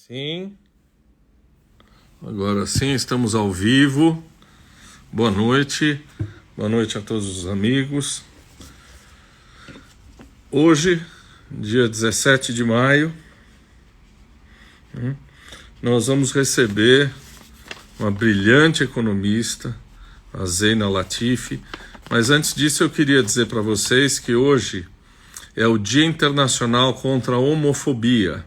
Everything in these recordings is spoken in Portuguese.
Sim, agora sim, estamos ao vivo. Boa noite a todos os amigos. Hoje, dia 17 de maio, nós vamos receber uma brilhante economista, a Zeina Latifi. Mas antes disso, eu queria dizer para vocês que hoje é o Dia Internacional contra a Homofobia.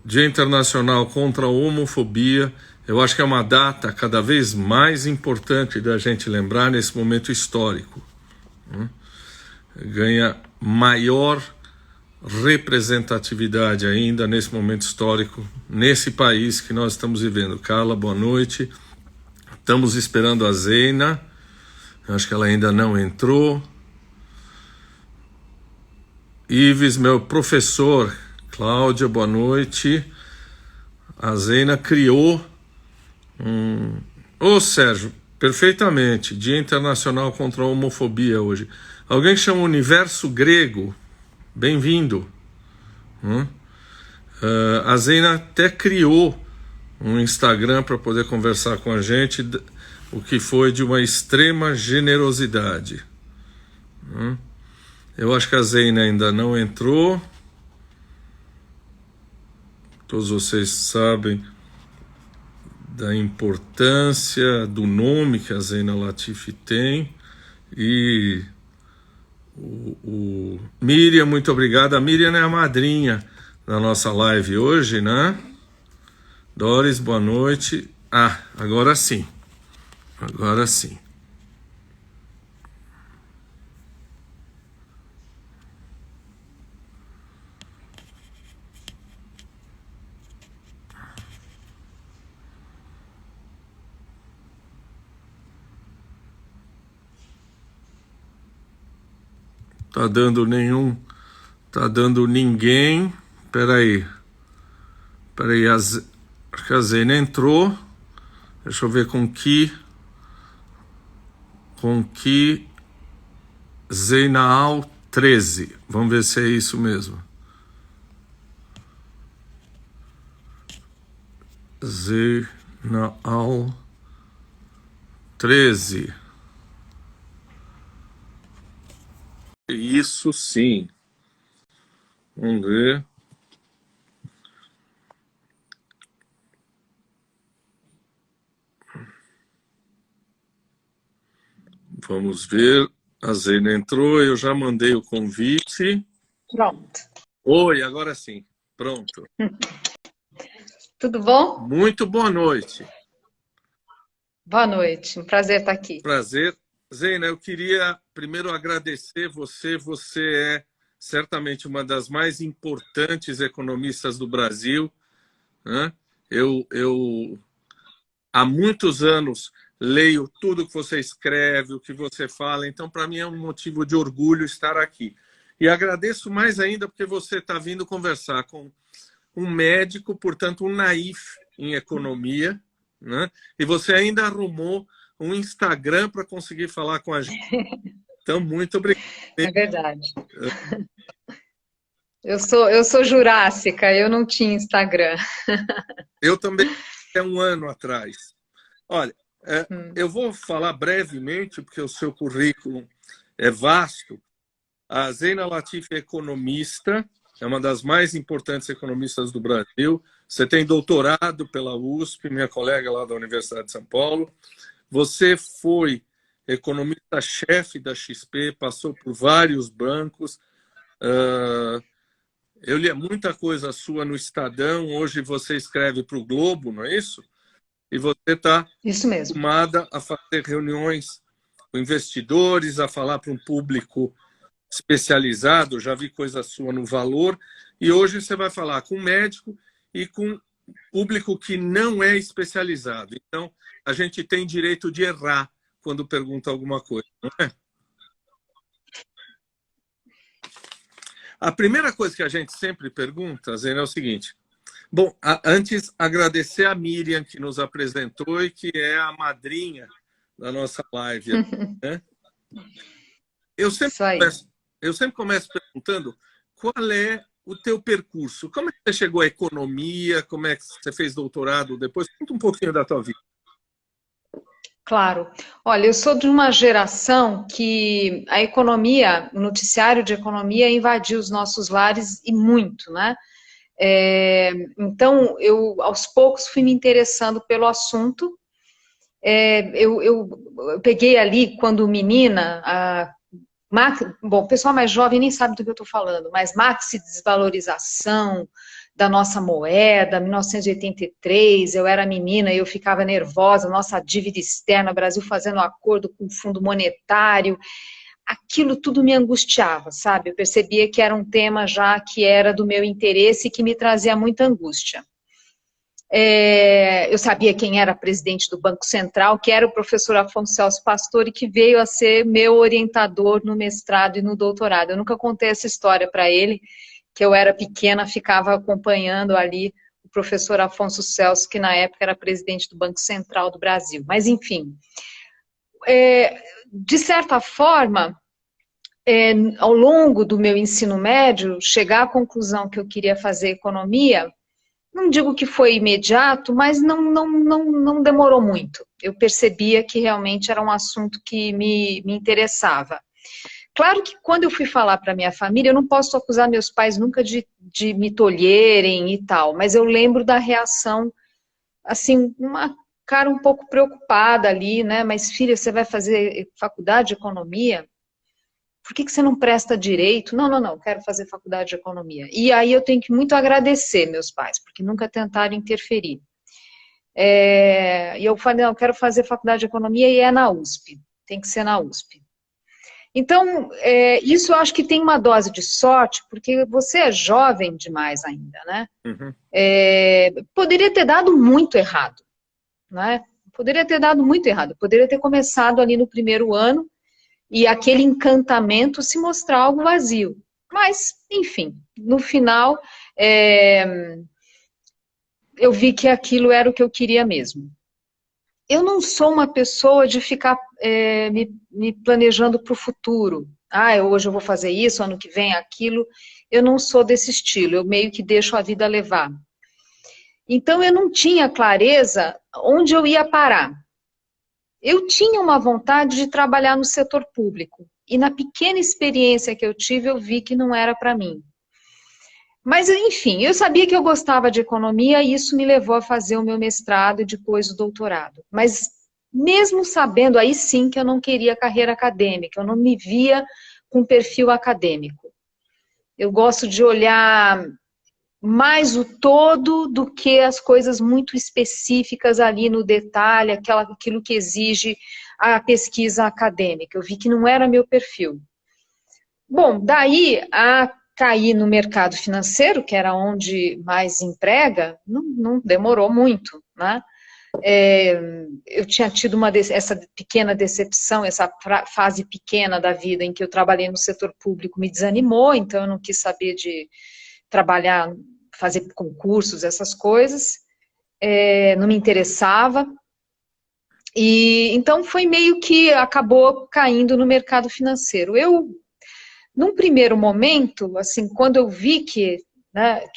Dia Internacional contra a Homofobia. Eu acho que é uma data cada vez mais importante da gente lembrar nesse momento histórico. Ganha maior representatividade ainda nesse momento histórico, nesse país que nós estamos vivendo. Carla, boa noite. Estamos esperando a Zeina. Acho que ela ainda não entrou. Ives, meu professor. Cláudia, boa noite. A Zeina criou Sérgio, perfeitamente. Dia Internacional contra a Homofobia hoje. Alguém chama Universo Grego? Bem-vindo. A Zeina até criou um Instagram para poder conversar com a gente, o que foi de uma extrema generosidade. Eu acho que a Zeina ainda não entrou. Todos vocês sabem da importância do nome que a Zeina Latifi tem. E Miriam, muito obrigado. A Miriam é a madrinha da nossa live hoje, né? Doris, boa noite. Agora sim. Agora sim. Tá dando ninguém. Peraí, acho que a Zeina entrou. Deixa eu ver com que Zeinaal 13. Vamos ver se é isso mesmo. Zeinaal 13. Isso sim. Vamos ver. Vamos ver. A Zeina entrou, eu já mandei o convite. Pronto. Oi, agora sim. Pronto. Tudo bom? Muito boa noite. Boa noite. Um prazer estar aqui. Prazer. Zeina, eu queria primeiro agradecer você. Você é certamente uma das mais importantes economistas do Brasil, né? Eu há muitos anos leio tudo que você escreve, o que você fala, então para mim é um motivo de orgulho estar aqui. E agradeço mais ainda porque você está vindo conversar com um médico, portanto um naif em economia, né? E você ainda arrumou um Instagram para conseguir falar com a gente. Então, muito obrigado. É verdade. Eu sou jurássica, eu não tinha Instagram. Eu também, há um ano atrás. Olha, eu vou falar brevemente, porque o seu currículo é vasto. A Zeina Latifi é economista, é uma das mais importantes economistas do Brasil. Você tem doutorado pela USP, minha colega lá da Universidade de São Paulo. Você foi economista-chefe da XP, passou por vários bancos. Eu li muita coisa sua no Estadão, hoje você escreve para o Globo, não é isso? E você está acostumada a fazer reuniões com investidores, a falar para um público especializado, já vi coisa sua no Valor, e hoje você vai falar com médico e com público que não é especializado. Então, a gente tem direito de errar quando pergunta alguma coisa, não é? A primeira coisa que a gente sempre pergunta, Zena, é o seguinte. Bom, antes agradecer a Miriam que nos apresentou e que é a madrinha da nossa live. Né? Eu sempre começo perguntando qual é o teu percurso. Como é que você chegou à economia? Como é que você fez doutorado depois? Conta um pouquinho da tua vida. Claro. Olha, eu sou de uma geração que a economia, o noticiário de economia invadiu os nossos lares e muito, né? Então, eu aos poucos fui me interessando pelo assunto. Eu peguei ali, quando menina, bom, o pessoal mais jovem nem sabe do que eu estou falando, mas maxi desvalorização da nossa moeda, 1983, eu era menina e eu ficava nervosa, nossa dívida externa, Brasil fazendo acordo com o Fundo Monetário, aquilo tudo me angustiava, sabe? Eu percebia que era um tema já que era do meu interesse e que me trazia muita angústia. Eu sabia quem era presidente do Banco Central, que era o professor Afonso Celso Pastore, que veio a ser meu orientador no mestrado e no doutorado. Eu nunca contei essa história para ele, que eu era pequena, ficava acompanhando ali o professor Afonso Celso, que na época era presidente do Banco Central do Brasil. Mas, enfim, de certa forma, ao longo do meu ensino médio, chegar à conclusão que eu queria fazer economia, não digo que foi imediato, mas não demorou muito. Eu percebia que realmente era um assunto que me interessava. Claro que quando eu fui falar para minha família, eu não posso acusar meus pais nunca de me tolherem e tal, mas eu lembro da reação, assim, uma cara um pouco preocupada ali, né? Mas filha, você vai fazer faculdade de economia? Por que você não presta direito? Não, quero fazer faculdade de economia. E aí eu tenho que muito agradecer meus pais, porque nunca tentaram interferir. E eu falei, não, eu quero fazer faculdade de economia e é na USP, tem que ser na USP. Então, isso eu acho que tem uma dose de sorte, porque você é jovem demais ainda, né? Uhum. Poderia ter dado muito errado, né? Poderia ter dado muito errado. Poderia ter começado ali no primeiro ano e aquele encantamento se mostrar algo vazio. Mas, enfim, no final, eu vi que aquilo era o que eu queria mesmo. Eu não sou uma pessoa de ficar me planejando para o futuro. Hoje eu vou fazer isso, ano que vem aquilo. Eu não sou desse estilo, eu meio que deixo a vida levar. Então, eu não tinha clareza onde eu ia parar. Eu tinha uma vontade de trabalhar no setor público. E na pequena experiência que eu tive, eu vi que não era para mim. Mas, enfim, eu sabia que eu gostava de economia e isso me levou a fazer o meu mestrado e depois o doutorado. Mas, mesmo sabendo aí sim que eu não queria carreira acadêmica, eu não me via com perfil acadêmico. Eu gosto de olhar mais o todo do que as coisas muito específicas ali no detalhe, aquilo que exige a pesquisa acadêmica. Eu vi que não era meu perfil. Bom, daí a cair no mercado financeiro, que era onde mais emprega, não demorou muito, né? Eu tinha tido essa pequena decepção, essa fase pequena da vida em que eu trabalhei no setor público me desanimou, então eu não quis saber de trabalhar, fazer concursos, essas coisas, não me interessava. E então foi meio que acabou caindo no mercado financeiro. Num primeiro momento, assim, quando eu vi que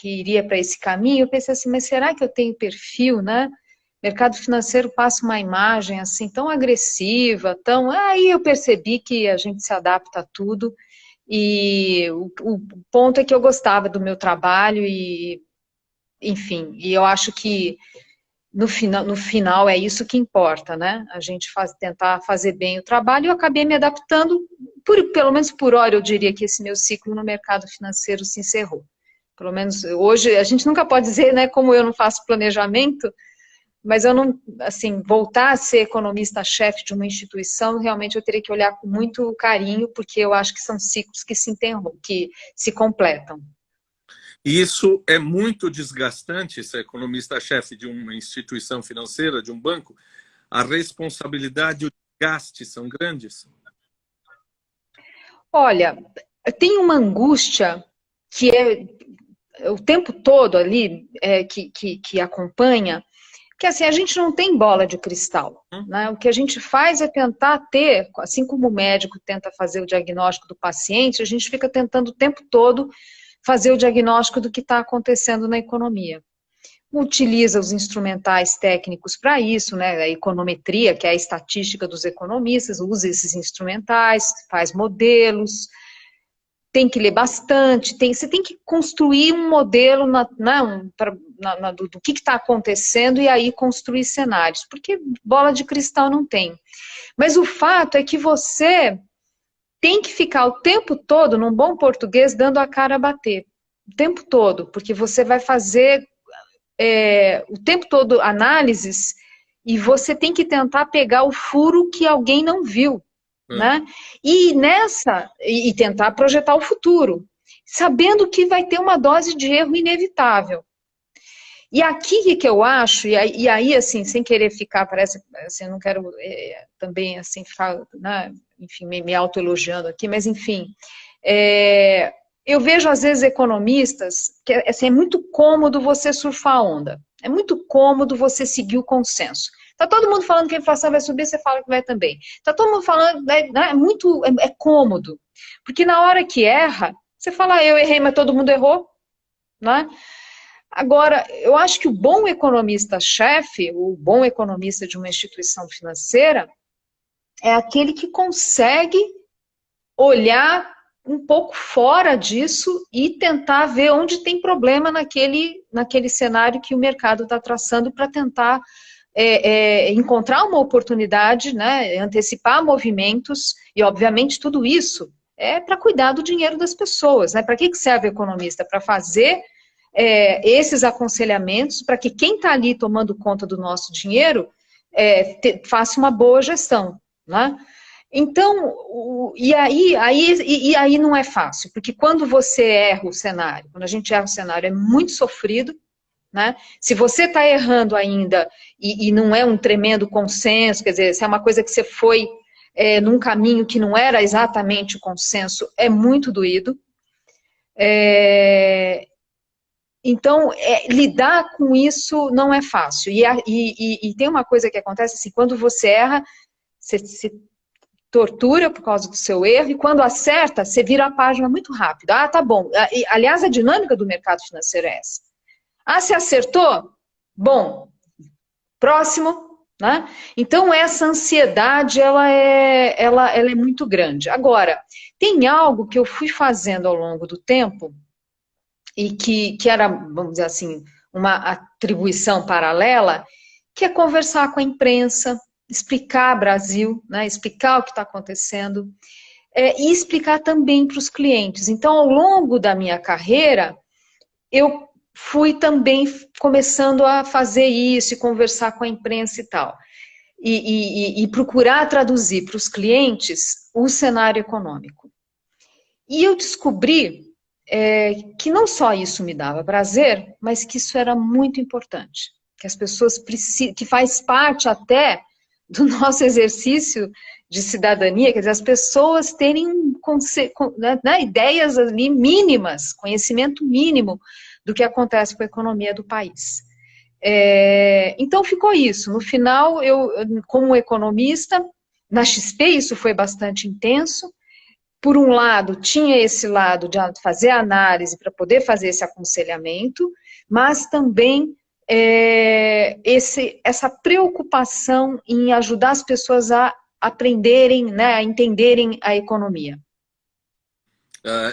iria para esse caminho, eu pensei assim, mas será que eu tenho perfil, né? Mercado financeiro passa uma imagem assim tão agressiva, aí eu percebi que a gente se adapta a tudo. E o ponto é que eu gostava do meu trabalho e, enfim, e eu acho que no final é isso que importa, né? A gente tentar fazer bem o trabalho e eu acabei me adaptando, pelo menos por hora eu diria que esse meu ciclo no mercado financeiro se encerrou. Pelo menos hoje, a gente nunca pode dizer, né, como eu não faço planejamento, mas eu não, assim, voltar a ser economista-chefe de uma instituição, realmente eu teria que olhar com muito carinho, porque eu acho que são ciclos que se interrompem, que se completam. E isso é muito desgastante, ser economista-chefe de uma instituição financeira, de um banco. A responsabilidade e o desgaste são grandes? Olha, tem uma angústia que é o tempo todo ali, que acompanha, que assim, a gente não tem bola de cristal, né? O que a gente faz é tentar ter, assim como o médico tenta fazer o diagnóstico do paciente, a gente fica tentando o tempo todo fazer o diagnóstico do que está acontecendo na economia. Utiliza os instrumentais técnicos para isso, né? A econometria, que é a estatística dos economistas, usa esses instrumentais, faz modelos, tem que ler bastante, você tem que construir um modelo do que está acontecendo e aí construir cenários, porque bola de cristal não tem. Mas o fato é que você tem que ficar o tempo todo, num bom português, dando a cara a bater. O tempo todo, porque você vai fazer o tempo todo análises e você tem que tentar pegar o furo que alguém não viu, né? E tentar projetar o futuro, sabendo que vai ter uma dose de erro inevitável. E aqui que eu acho, e aí assim, sem querer ficar, parece, assim, eu não quero também, assim, ficar, né, enfim, me autoelogiando aqui, mas enfim, eu vejo às vezes economistas, que assim, é muito cômodo você surfar a onda, é muito cômodo você seguir o consenso. Tá todo mundo falando que a inflação vai subir, você fala que vai também. Tá todo mundo falando, né, é cômodo, porque na hora que erra, você fala, eu errei, mas todo mundo errou, né? Agora, eu acho que o bom economista-chefe, o bom economista de uma instituição financeira, é aquele que consegue olhar um pouco fora disso e tentar ver onde tem problema naquele cenário que o mercado está traçando para tentar encontrar uma oportunidade, né, antecipar movimentos, e obviamente tudo isso é para cuidar do dinheiro das pessoas, né? Para que serve o economista? Para fazer esses aconselhamentos, para que quem está ali tomando conta do nosso dinheiro faça uma boa gestão, né? Então, e aí não é fácil, porque quando você erra o cenário, quando a gente erra o cenário, é muito sofrido, né? Se você está errando ainda e não é um tremendo consenso, quer dizer, se é uma coisa que você foi num caminho que não era exatamente o consenso, é muito doído. Então, lidar com isso não é fácil. E tem uma coisa que acontece assim, quando você erra, você se tortura por causa do seu erro, e quando acerta, você vira a página muito rápido. Ah, tá bom. Aliás, a dinâmica do mercado financeiro é essa. Ah, você acertou? Bom, próximo, né? Então, essa ansiedade, ela é muito grande. Agora, tem algo que eu fui fazendo ao longo do tempo, e que era, vamos dizer assim, uma atribuição paralela, que é conversar com a imprensa, explicar Brasil, né, explicar o que está acontecendo, e explicar também para os clientes. Então, ao longo da minha carreira, eu fui também começando a fazer isso, e conversar com a imprensa e tal, e procurar traduzir para os clientes o cenário econômico. E eu descobri que não só isso me dava prazer, mas que isso era muito importante, que as pessoas precisam, que faz parte até do nosso exercício de cidadania, quer dizer, as pessoas terem ideias ali mínimas, conhecimento mínimo do que acontece com a economia do país. Então ficou isso. No final, eu, como economista, na XP isso foi bastante intenso. Por um lado, tinha esse lado de fazer análise para poder fazer esse aconselhamento, mas também essa preocupação em ajudar as pessoas a aprenderem, né, a entenderem a economia.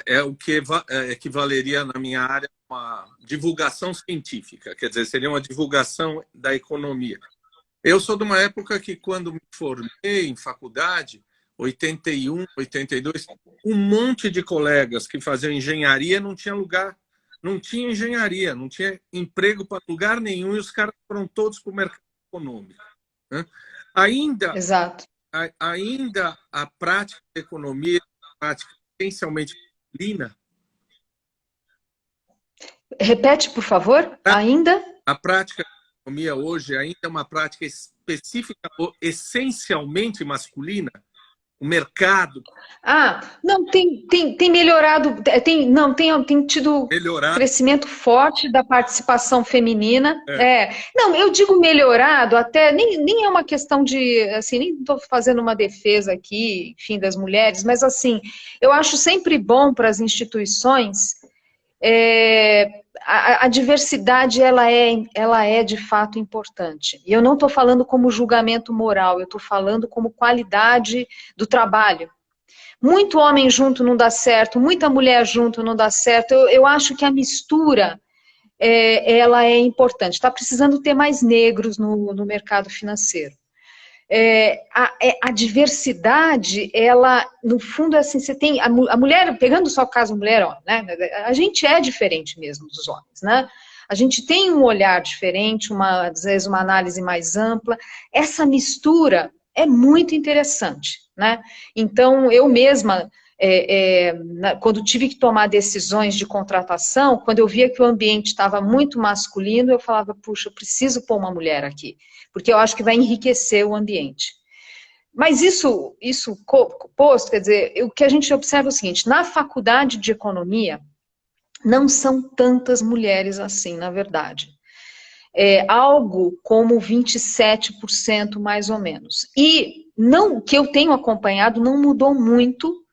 É o que equivaleria na minha área a uma divulgação científica, quer dizer, seria uma divulgação da economia. Eu sou de uma época que, quando me formei em faculdade, 81, 82, um monte de colegas que faziam engenharia não tinha lugar, não tinha engenharia, não tinha emprego para lugar nenhum, e os caras foram todos para o mercado econômico, né? Exato. Ainda a prática de economia, a prática essencialmente masculina. Repete, por favor, ainda? A prática de economia hoje ainda é uma prática específica, essencialmente masculina. O mercado. Não, tem melhorado, tem tido crescimento forte da participação feminina. Não, eu digo melhorado, até nem é uma questão de, assim, nem estou fazendo uma defesa aqui, enfim, das mulheres, mas assim, eu acho sempre bom para as instituições A diversidade ela é de fato importante. E eu não estou falando como julgamento moral, eu estou falando como qualidade do trabalho. Muito homem junto não dá certo, muita mulher junto não dá certo. Eu acho que a mistura ela é importante. Está precisando ter mais negros no mercado financeiro. A diversidade, ela, no fundo, é assim, você tem a mulher, pegando só o caso mulher, ó, né, a gente é diferente mesmo dos homens, né? A gente tem um olhar diferente, às vezes uma análise mais ampla. Essa mistura é muito interessante, né? Então, eu mesma, quando tive que tomar decisões de contratação, quando eu via que o ambiente estava muito masculino, eu falava, puxa, eu preciso pôr uma mulher aqui, porque eu acho que vai enriquecer o ambiente. Mas isso posto, quer dizer, o que a gente observa é o seguinte, na faculdade de economia, não são tantas mulheres assim, na verdade. Algo como 27% mais ou menos. E não, o que eu tenho acompanhado não mudou muito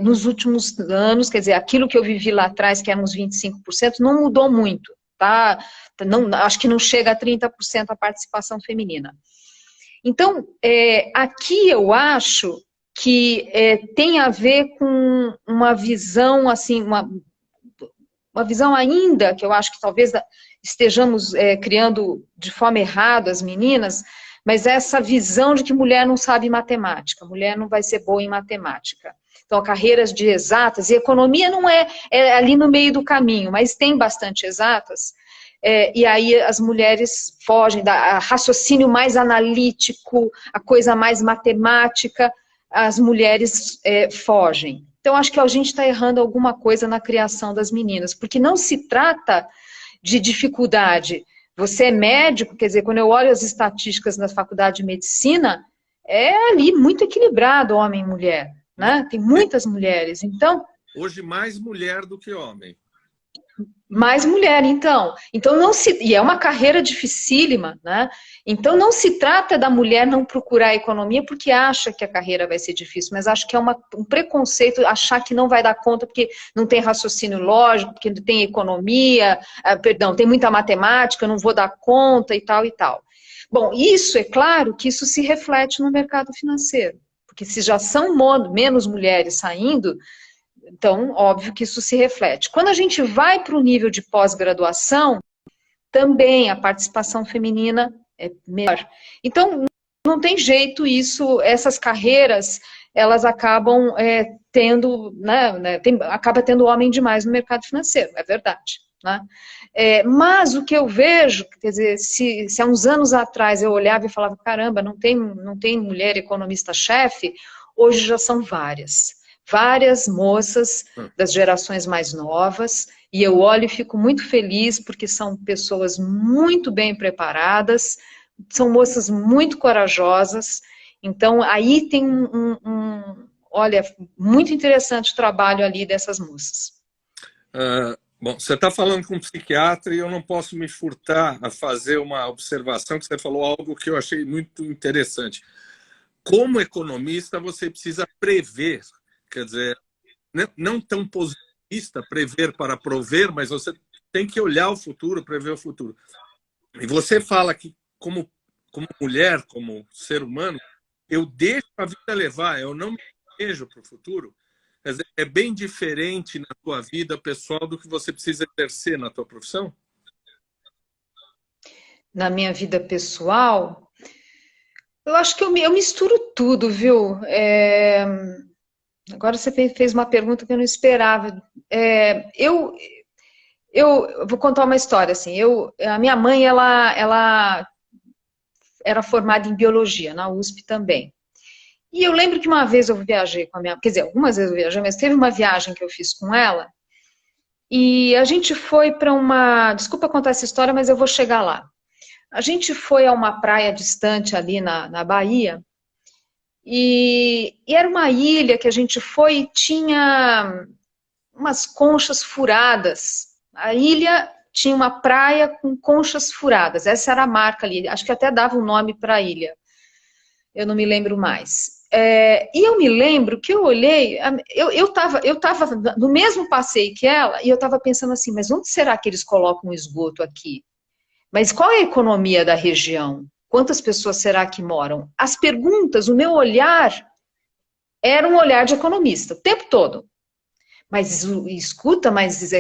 nos últimos anos, quer dizer, aquilo que eu vivi lá atrás, que eram uns 25%, não mudou muito, tá? Não, acho que não chega a 30% a participação feminina. Então, aqui eu acho que tem a ver com uma visão, assim, uma visão ainda, que eu acho que talvez estejamos criando de forma errada as meninas, mas essa visão de que mulher não sabe matemática, mulher não vai ser boa em matemática. Então, carreiras de exatas, e economia não é ali no meio do caminho, mas tem bastante exatas, e aí as mulheres fogem, a raciocínio mais analítico, a coisa mais matemática, as mulheres fogem. Então, acho que a gente está errando alguma coisa na criação das meninas, porque não se trata de dificuldade. Você é médico, quer dizer, quando eu olho as estatísticas na faculdade de medicina, é ali muito equilibrado homem e mulher, né? Tem muitas mulheres, então... Hoje mais mulher do que homem. Mais mulher, então. E é uma carreira dificílima, né? Então não se trata da mulher não procurar a economia porque acha que a carreira vai ser difícil, mas acho que é um preconceito achar que não vai dar conta porque não tem raciocínio lógico, porque não tem economia, tem muita matemática, não vou dar conta e tal e tal. Bom, isso é claro que isso se reflete no mercado financeiro, porque se já são menos mulheres saindo, então, óbvio que isso se reflete. Quando a gente vai para o nível de pós-graduação, também a participação feminina é melhor. Então, não tem jeito isso, essas carreiras, elas acabam tendo, né, acaba tendo homem demais no mercado financeiro, é verdade. Né? Mas o que eu vejo, quer dizer, se há uns anos atrás eu olhava e falava, caramba, não tem mulher economista-chefe, hoje já são várias moças das gerações mais novas, e eu olho e fico muito feliz porque são pessoas muito bem preparadas, são moças muito corajosas, então aí tem olha, muito interessante o trabalho ali dessas moças. Bom, você está falando com um psiquiatra e eu não posso me furtar a fazer uma observação que você falou algo que eu achei muito interessante. Como economista, você precisa prever. Quer dizer, não tão positivista, prever para prover, mas você tem que olhar o futuro, prever o futuro. E você fala que, como mulher, como ser humano, eu deixo a vida levar, eu não me vejo para o futuro. Quer dizer, é bem diferente na tua vida pessoal do que você precisa exercer na tua profissão? Na minha vida pessoal, eu acho que eu misturo tudo, viu? Agora você fez uma pergunta que eu não esperava. Eu vou contar uma história, assim. A minha mãe, ela era formada em biologia, na USP também. E eu lembro que uma vez eu viajei com a minha... Quer dizer, algumas vezes eu viajei, mas teve uma viagem que eu fiz com ela, e a gente foi para uma... Desculpa contar essa história, mas eu vou chegar lá. A gente foi a uma praia distante ali na Bahia, e era uma ilha que a gente foi e tinha umas conchas furadas. A ilha tinha uma praia com conchas furadas. Essa era a marca ali. Acho que até dava um nome para a ilha. Eu não me lembro mais. E eu me lembro que eu olhei, eu tava no mesmo passeio que ela, e eu estava pensando assim, mas onde será que eles colocam o esgoto aqui? Mas qual é a economia da região? Quantas pessoas será que moram? As perguntas, o meu olhar era um olhar de economista, o tempo todo. Mas escuta, mas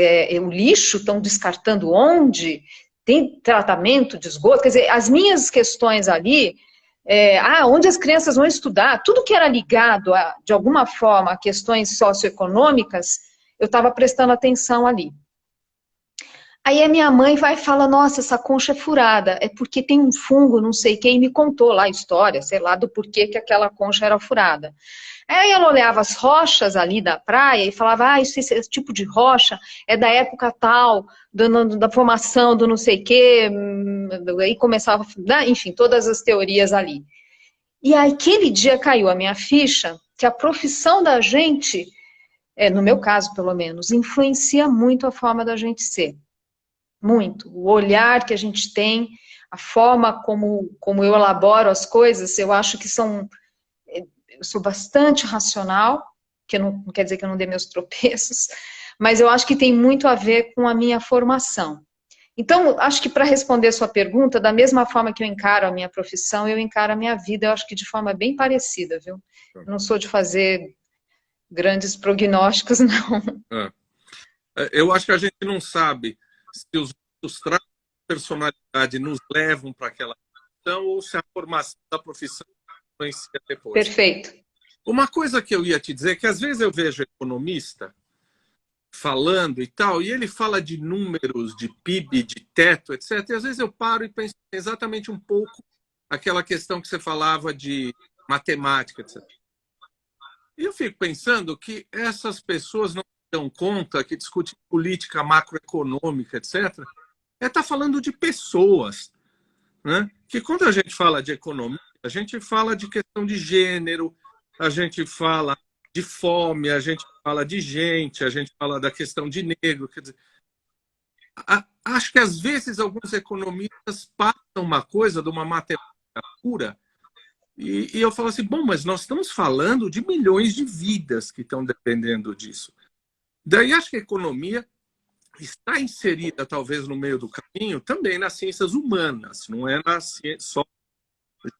o lixo estão descartando onde? Tem tratamento de esgoto? Quer dizer, as minhas questões ali, onde as crianças vão estudar, tudo que era ligado, de alguma forma, a questões socioeconômicas, eu estava prestando atenção ali. Aí a minha mãe vai e fala, nossa, essa concha é furada, é porque tem um fungo, não sei quem, me contou lá a história, sei lá, do porquê que aquela concha era furada. Aí ela olhava as rochas ali da praia e falava, esse tipo de rocha é da época tal, da formação do não sei quê, aí começava, enfim, todas as teorias ali. E aí, aquele dia caiu a minha ficha que a profissão da gente, no meu caso pelo menos, influencia muito a forma da gente ser. Muito. O olhar que a gente tem, a forma como eu elaboro as coisas, eu acho que são... Eu sou bastante racional, que não quer dizer que eu não dê meus tropeços, mas eu acho que tem muito a ver com a minha formação. Então, acho que para responder a sua pergunta, da mesma forma que eu encaro a minha profissão, eu encaro a minha vida, eu acho que de forma bem parecida, viu? Eu não sou de fazer grandes prognósticos, não. Eu acho que a gente não sabe se os traços de personalidade nos levam para aquela profissão ou se a formação da profissão influencia depois. Perfeito. Uma coisa que eu ia te dizer é que às vezes eu vejo economista falando e tal, e ele fala de números, de PIB, de teto, etc. E às vezes eu paro e penso exatamente um pouco aquela questão que você falava de matemática, etc. E eu fico pensando que essas pessoas não dão conta, que discutem política macroeconômica, etc., está falando de pessoas, né? Que quando a gente fala de economia, a gente fala de questão de gênero, a gente fala de fome, a gente fala de gente, a gente fala da questão de negro. Quer dizer, acho que às vezes alguns economistas passam uma coisa de uma matemática pura e eu falo assim, bom, mas nós estamos falando de milhões de vidas que estão dependendo disso. Daí acho que a economia está inserida, talvez, no meio do caminho, também nas ciências humanas, não é só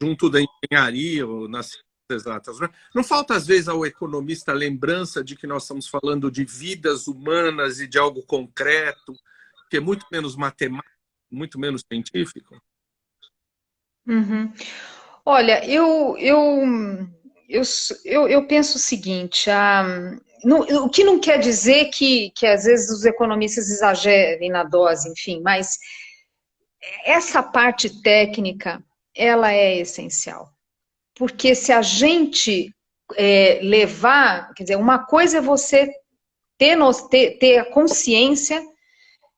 junto da engenharia ou nas ciências exatas. Não falta, às vezes, ao economista a lembrança de que nós estamos falando de vidas humanas e de algo concreto, que é muito menos matemático, muito menos científico? Uhum. Olha, eu penso o seguinte, o que não quer dizer que às vezes os economistas exagerem na dose, enfim, mas essa parte técnica, ela é essencial. Porque se a gente levar, quer dizer, uma coisa é você ter a consciência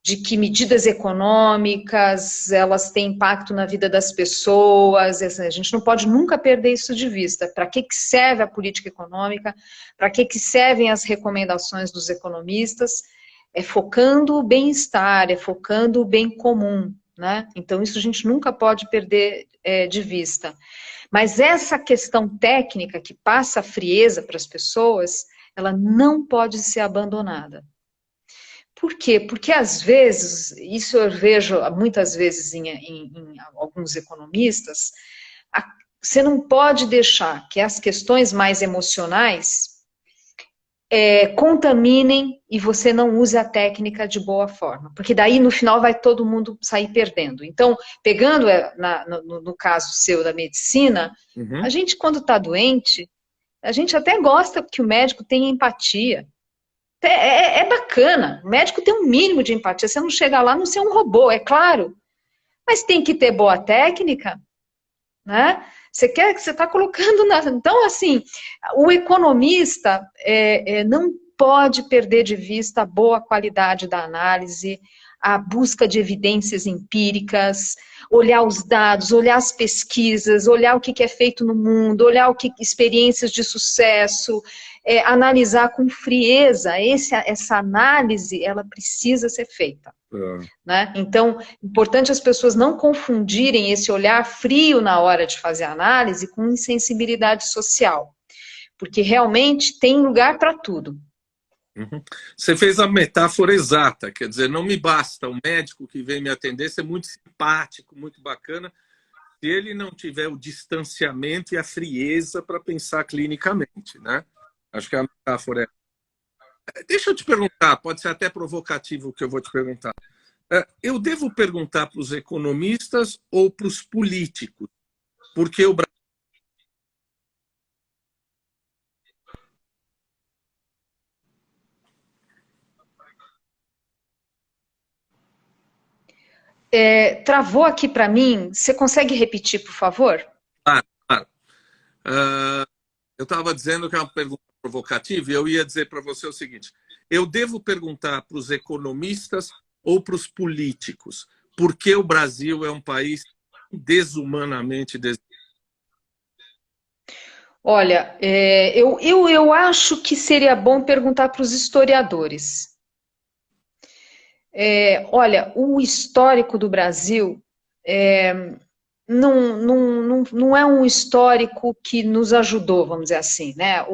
de que medidas econômicas, elas têm impacto na vida das pessoas, a gente não pode nunca perder isso de vista. Para que serve a política econômica? Para que servem as recomendações dos economistas? É focando o bem-estar, é focando o bem comum, né? Então, isso a gente nunca pode perder de vista. Mas essa questão técnica que passa a frieza para as pessoas, ela não pode ser abandonada. Por quê? Porque às vezes, isso eu vejo muitas vezes em alguns economistas, você não pode deixar que as questões mais emocionais contaminem e você não use a técnica de boa forma, porque daí no final vai todo mundo sair perdendo. Então, pegando no caso seu da medicina, a gente quando está doente, a gente até gosta que o médico tenha empatia. É bacana, o médico tem um mínimo de empatia, você não chega lá não ser um robô, é claro, mas tem que ter boa técnica, né? Você está colocando Então, assim, o economista não pode perder de vista a boa qualidade da análise, a busca de evidências empíricas, olhar os dados, olhar as pesquisas, olhar o que é feito no mundo, olhar experiências de sucesso, analisar com frieza. Essa análise, ela precisa ser feita. Né? Então, importante as pessoas não confundirem esse olhar frio na hora de fazer a análise com insensibilidade social. porque realmente tem lugar para tudo. Uhum. Você fez a metáfora exata, quer dizer, não me basta o médico que vem me atender ser muito simpático, muito bacana, se ele não tiver o distanciamento e a frieza para pensar clinicamente, né? Acho que a metáfora é... Deixa eu te perguntar, pode ser até provocativo o que eu vou te perguntar. Eu devo perguntar para os economistas ou para os políticos? Porque o Brasil... Travou aqui para mim, você consegue repetir, por favor? Claro, claro. Eu estava dizendo que é uma pergunta provocativa e eu ia dizer para você o seguinte: eu devo perguntar para os economistas ou para os políticos por que o Brasil é um país desumanamente desenvolvido? Olha, eu acho que seria bom perguntar para os historiadores. Olha, o histórico do Brasil não é um histórico que nos ajudou, vamos dizer assim, né?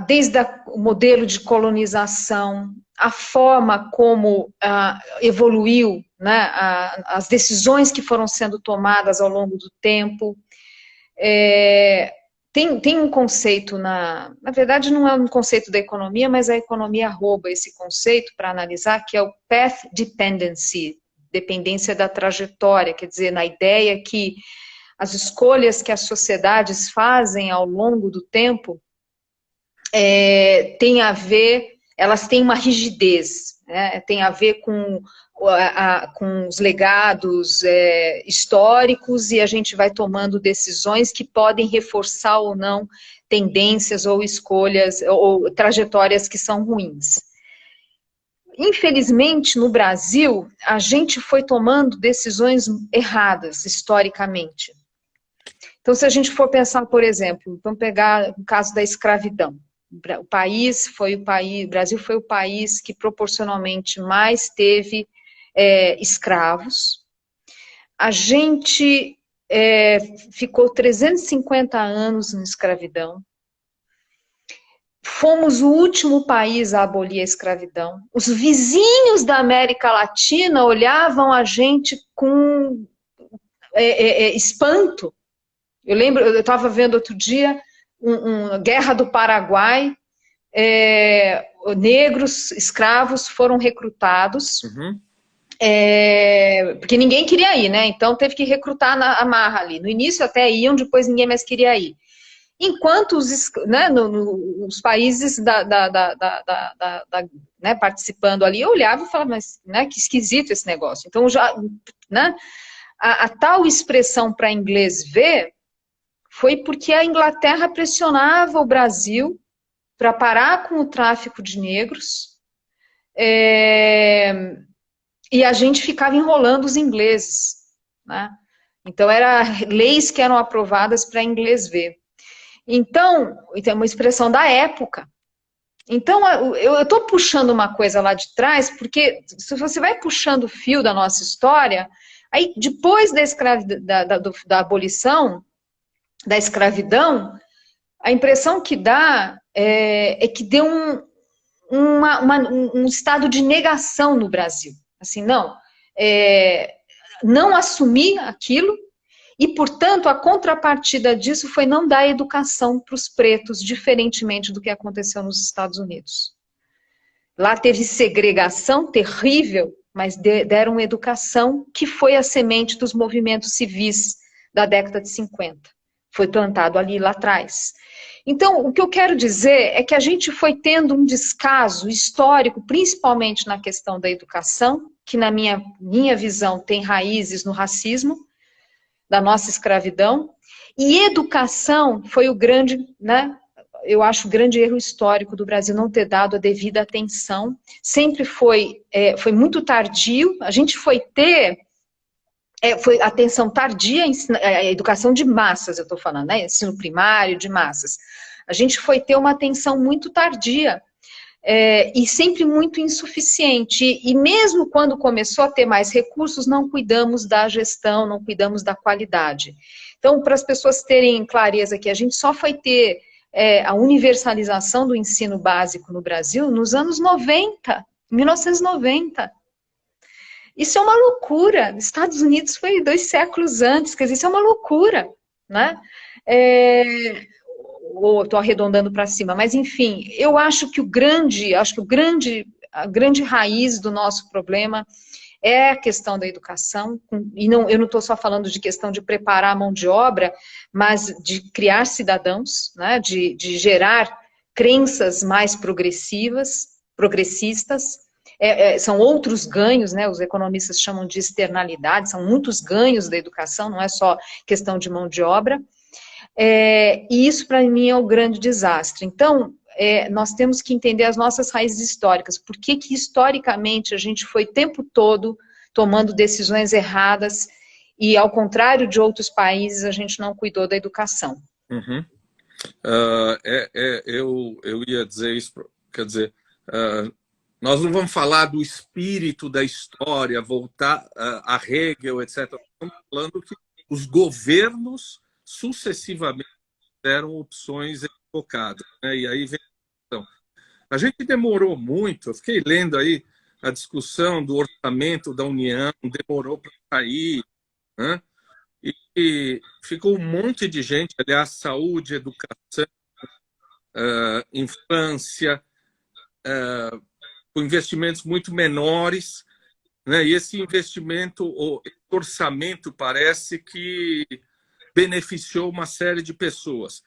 Desde o modelo de colonização, a forma como evoluiu, né? As decisões que foram sendo tomadas ao longo do tempo. Tem um conceito, na verdade não é um conceito da economia, mas a economia rouba esse conceito para analisar, que é o path dependency, dependência da trajetória, quer dizer, na ideia que as escolhas que as sociedades fazem ao longo do tempo tem a ver, elas têm uma rigidez, né? Tem a ver com os legados históricos, e a gente vai tomando decisões que podem reforçar ou não tendências ou escolhas ou trajetórias que são ruins. Infelizmente, no Brasil, a gente foi tomando decisões erradas historicamente. Então, se a gente for pensar, por exemplo, vamos pegar o caso da escravidão. O Brasil foi o país que proporcionalmente mais teve escravos. A gente ficou 350 anos na escravidão. Fomos o último país a abolir a escravidão. Os vizinhos da América Latina olhavam a gente com espanto. Eu lembro, eu estava vendo outro dia Guerra do Paraguai, negros, escravos foram recrutados, porque ninguém queria ir, né? Então teve que recrutar na marra ali. No início até iam, depois ninguém mais queria ir. Enquanto os países né, participando ali, eu olhava e falava, mas né, que esquisito esse negócio. Então, né, a tal expressão para inglês ver foi porque a Inglaterra pressionava o Brasil para parar com o tráfico de negros, e a gente ficava enrolando os ingleses, né? Então, eram leis que eram aprovadas para inglês ver. Então, é uma expressão da época. Então, eu estou puxando uma coisa lá de trás, porque se você vai puxando o fio da nossa história, aí depois da abolição, da escravidão, a impressão que dá é que deu um estado de negação no Brasil. Assim, não assumir aquilo, e, portanto, a contrapartida disso foi não dar educação para os pretos, diferentemente do que aconteceu nos Estados Unidos. Lá teve segregação terrível, mas deram educação, que foi a semente dos movimentos civis da década de 50. Foi plantado ali lá atrás. Então, o que eu quero dizer é que a gente foi tendo um descaso histórico, principalmente na questão da educação, que na minha visão tem raízes no racismo, da nossa escravidão, e educação foi o grande, né, eu acho o grande erro histórico do Brasil, não ter dado a devida atenção, sempre foi muito tardio, a gente foi ter foi atenção tardia, a educação de massas, eu estou falando, né? Ensino primário de massas. A gente foi ter uma atenção muito tardia. e sempre muito insuficiente. E mesmo quando começou a ter mais recursos, não cuidamos da gestão, não cuidamos da qualidade. Então, para as pessoas terem clareza que a gente só foi ter a universalização do ensino básico no Brasil nos anos 90, 1990. Isso é uma loucura. Os Estados Unidos foi 2 séculos antes, quer dizer, isso é uma loucura, né? Ou estou arredondando para cima, mas enfim, eu acho que a grande raiz do nosso problema é a questão da educação, e eu não estou só falando de questão de preparar a mão de obra, mas de criar cidadãos, né, de gerar crenças mais progressistas, são outros ganhos, né, os economistas chamam de externalidade, são muitos ganhos da educação, não é só questão de mão de obra, e isso para mim é o grande desastre. Então, nós temos que entender as nossas raízes históricas, por que historicamente a gente foi o tempo todo tomando decisões erradas e, ao contrário de outros países, a gente não cuidou da educação. Uhum. Eu ia dizer isso, quer dizer, nós não vamos falar do espírito da história, voltar a Hegel, etc. Estamos falando que os governos sucessivamente fizeram opções equivocadas, né? E aí vem a questão. A gente demorou muito, eu fiquei lendo aí a discussão do orçamento da União, demorou para sair, né? E ficou um monte de gente, aliás, saúde, educação, infância, com investimentos muito menores, né? E esse investimento, o orçamento, parece que beneficiou uma série de pessoas.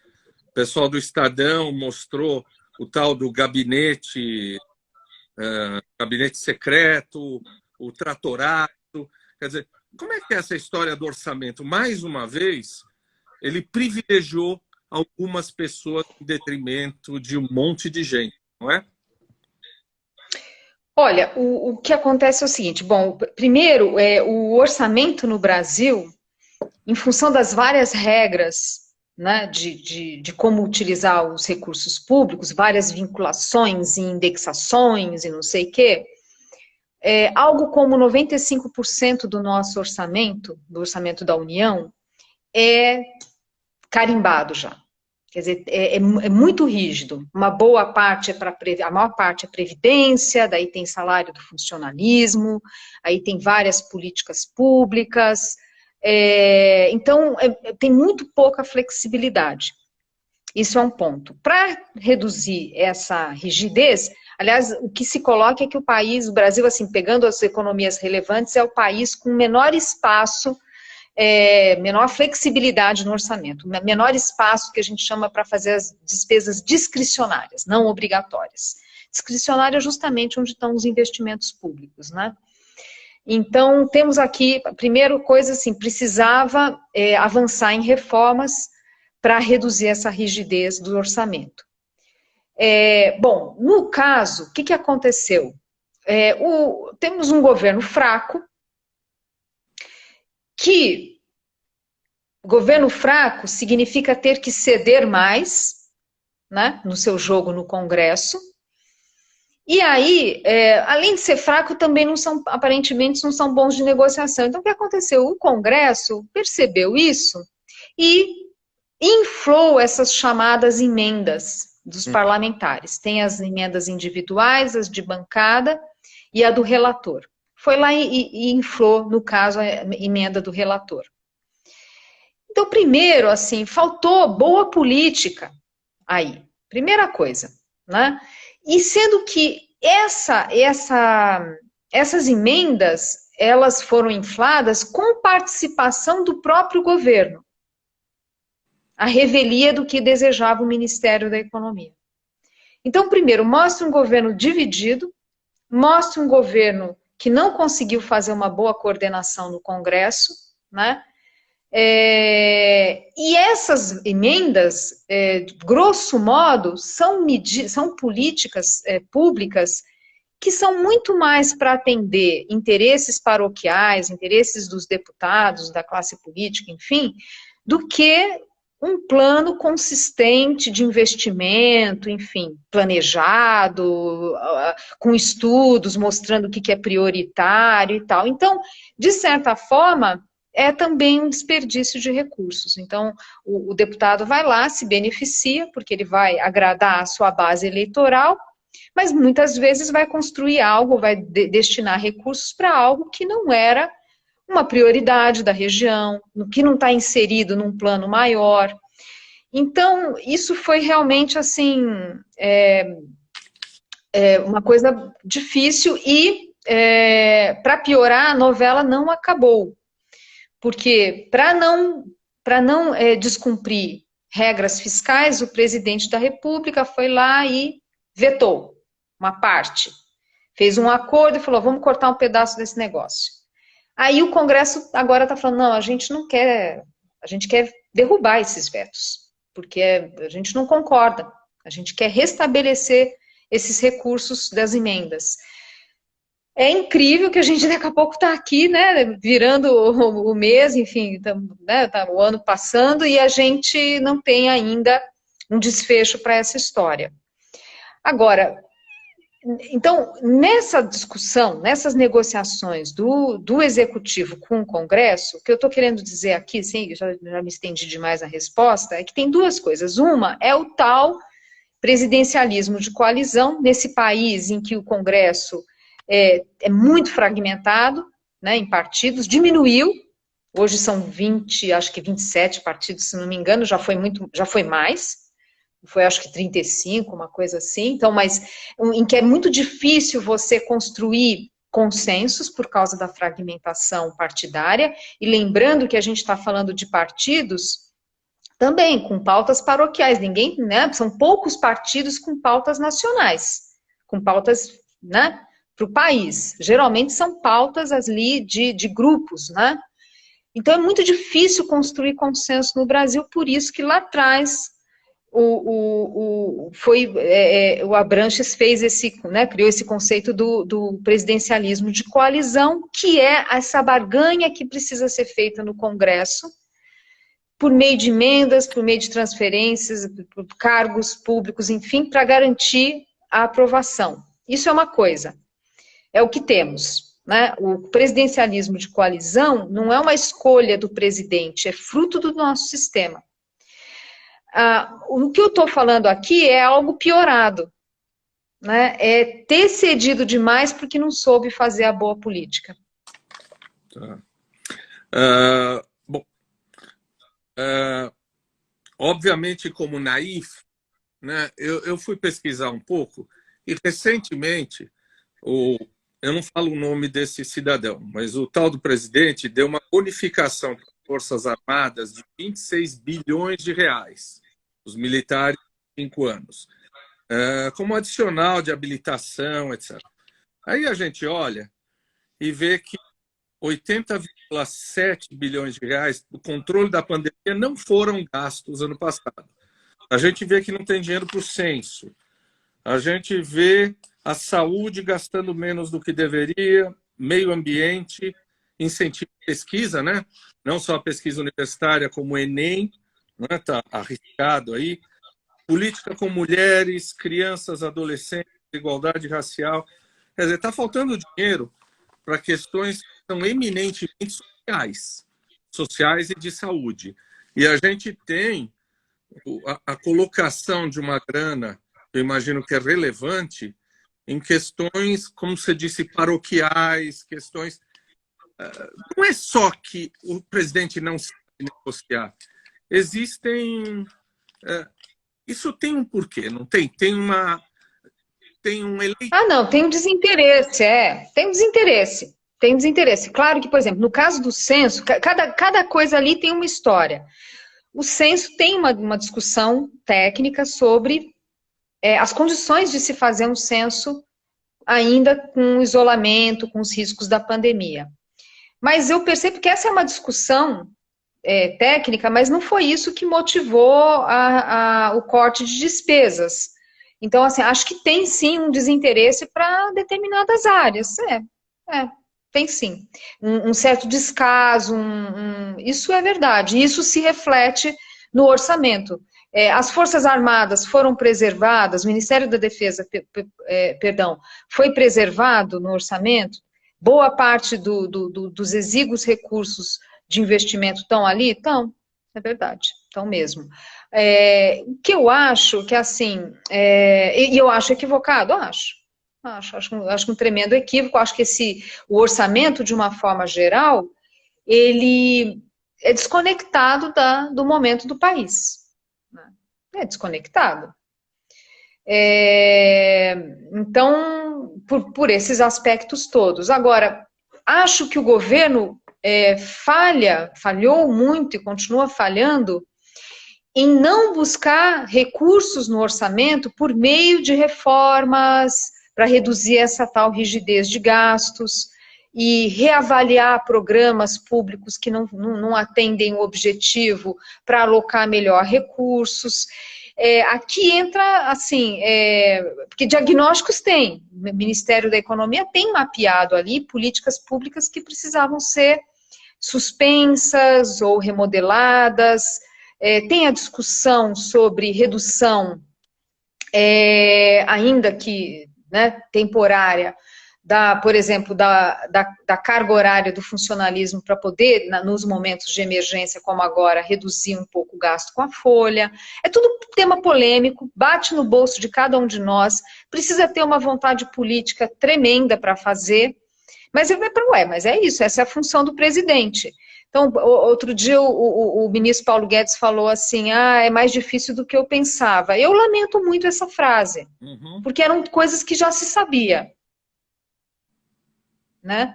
O pessoal do Estadão mostrou o tal do gabinete secreto, o tratorato. Quer dizer, como é que é essa história do orçamento? Mais uma vez, ele privilegiou algumas pessoas em detrimento de um monte de gente, não é? Olha, o que acontece é o seguinte, bom, primeiro, o orçamento no Brasil, em função das várias regras, né, de como utilizar os recursos públicos, várias vinculações e indexações e não sei o quê, algo como 95% do nosso orçamento, do orçamento da União, é carimbado já. Quer dizer, é muito rígido. Uma boa parte a maior parte é previdência, daí tem salário do funcionalismo, aí tem várias políticas públicas. Então, tem muito pouca flexibilidade. Isso é um ponto. Para reduzir essa rigidez, aliás, o que se coloca é que o Brasil, assim, pegando as economias relevantes, é o país com menor espaço, menor flexibilidade no orçamento, menor espaço que a gente chama para fazer as despesas discricionárias, não obrigatórias. Discricionária é justamente onde estão os investimentos públicos, né? Então, temos aqui, a primeira coisa, assim, precisava avançar em reformas para reduzir essa rigidez do orçamento. Bom, no caso, o que aconteceu? Temos um governo fraco, que governo fraco significa ter que ceder mais, né, no seu jogo no Congresso, e aí, além de ser fraco, também aparentemente não são bons de negociação. Então, o que aconteceu? O Congresso percebeu isso e inflou essas chamadas emendas dos parlamentares. Tem as emendas individuais, as de bancada e a do relator. Foi lá e inflou, no caso, a emenda do relator. Então, primeiro, assim, faltou boa política aí. Primeira coisa, né? E sendo que essas emendas, elas foram infladas com participação do próprio governo. A revelia do que desejava o Ministério da Economia. Então, primeiro, mostra um governo dividido, mostra um governo que não conseguiu fazer uma boa coordenação no Congresso, né? E essas emendas, grosso modo, são políticas públicas que são muito mais para atender interesses paroquiais, interesses dos deputados, da classe política, enfim, do que um plano consistente de investimento, enfim, planejado, com estudos mostrando o que é prioritário e tal. Então, de certa forma, é também um desperdício de recursos. Então, o deputado vai lá, se beneficia, porque ele vai agradar a sua base eleitoral, mas muitas vezes vai construir algo, vai destinar recursos para algo que não era uma prioridade da região, que não está inserido num plano maior. Então, isso foi realmente, assim, uma coisa difícil e, para piorar, a novela não acabou. Porque, para não descumprir regras fiscais, o presidente da República foi lá e vetou uma parte. Fez um acordo e falou, vamos cortar um pedaço desse negócio. Aí o Congresso agora está falando, não, a gente não quer, a gente quer derrubar esses vetos, porque a gente não concorda, a gente quer restabelecer esses recursos das emendas. É incrível que a gente daqui a pouco está aqui, né, virando o mês, enfim, né, tá o ano passando e a gente não tem ainda um desfecho para essa história. Agora, então, nessa discussão, nessas negociações do Executivo com o Congresso, o que eu estou querendo dizer aqui, sim, já me estendi demais na resposta, é que tem duas coisas. Uma é o tal presidencialismo de coalizão, nesse país em que o Congresso é muito fragmentado, né, em partidos, diminuiu, hoje são 20, acho que 27 partidos, se não me engano, já foi mais, foi acho que 35, uma coisa assim, então, mas em que é muito difícil você construir consensos por causa da fragmentação partidária, e lembrando que a gente está falando de partidos também com pautas paroquiais, ninguém, né, são poucos partidos com pautas nacionais, com pautas, né, para o país, geralmente são pautas ali de grupos, né, então é muito difícil construir consenso no Brasil, por isso que lá atrás o Abranches fez né, criou esse conceito do presidencialismo de coalizão, que é essa barganha que precisa ser feita no Congresso, por meio de emendas, por meio de transferências, por cargos públicos, enfim, para garantir a aprovação. Isso é uma coisa, é o que temos, né? O presidencialismo de coalizão não é uma escolha do presidente, é fruto do nosso sistema. O que eu estou falando aqui é algo piorado, né? É ter cedido demais porque não soube fazer a boa política. Tá. Bom, obviamente, como naif, né, eu fui pesquisar um pouco e recentemente, eu não falo o nome desse cidadão, mas o tal do presidente deu uma bonificação para as Forças Armadas de 26 bilhões de reais, os militares de 5 anos, como adicional de habilitação, etc. Aí a gente olha e vê que 80,7 bilhões de reais do controle da pandemia não foram gastos ano passado. A gente vê que não tem dinheiro para o censo. A gente vê a saúde gastando menos do que deveria, meio ambiente, incentivo à pesquisa, né? Não só a pesquisa universitária, como o Enem, né? Tá arriscado aí. Política com mulheres, crianças, adolescentes, igualdade racial. Quer dizer, está faltando dinheiro para questões que são eminentemente sociais e de saúde. E a gente tem a colocação de uma grana, eu imagino que é relevante, em questões, como você disse, paroquiais, questões... Não é só que o presidente não sabe negociar. Existem... Isso tem um porquê, não tem? Tem um eleito... Não, tem um desinteresse, tem um desinteresse. Tem desinteresse. Claro que, por exemplo, no caso do censo, cada coisa ali tem uma história. O censo tem uma discussão técnica sobre as condições de se fazer um censo ainda com o isolamento, com os riscos da pandemia. Mas eu percebo que essa é uma discussão técnica, mas não foi isso que motivou o corte de despesas. Então, assim, acho que tem sim um desinteresse para determinadas áreas. Tem sim. Um certo descaso, isso é verdade. Isso se reflete no orçamento. As Forças Armadas foram preservadas, o Ministério da Defesa, perdão, foi preservado no orçamento, boa parte dos exíguos recursos de investimento estão ali? Estão, é verdade, estão mesmo. O que eu acho que, assim, e eu acho equivocado? Acho um tremendo equívoco, acho que o orçamento, de uma forma geral, ele é desconectado do momento do país. É desconectado. Então, por esses aspectos todos. Agora, acho que o governo falhou muito e continua falhando em não buscar recursos no orçamento por meio de reformas para reduzir essa tal rigidez de gastos e reavaliar programas públicos que não atendem o objetivo para alocar melhor recursos. Aqui entra, assim, porque diagnósticos tem, o Ministério da Economia tem mapeado ali políticas públicas que precisavam ser suspensas ou remodeladas, tem a discussão sobre redução, ainda que, né, temporária, por exemplo, da carga horária do funcionalismo para poder, nos momentos de emergência como agora, reduzir um pouco o gasto com a folha. É tudo tema polêmico, bate no bolso de cada um de nós, precisa ter uma vontade política tremenda para fazer, mas é isso, essa é a função do presidente. Então, outro dia o ministro Paulo Guedes falou assim, é mais difícil do que eu pensava. Eu lamento muito essa frase, porque eram coisas que já se sabia. Né?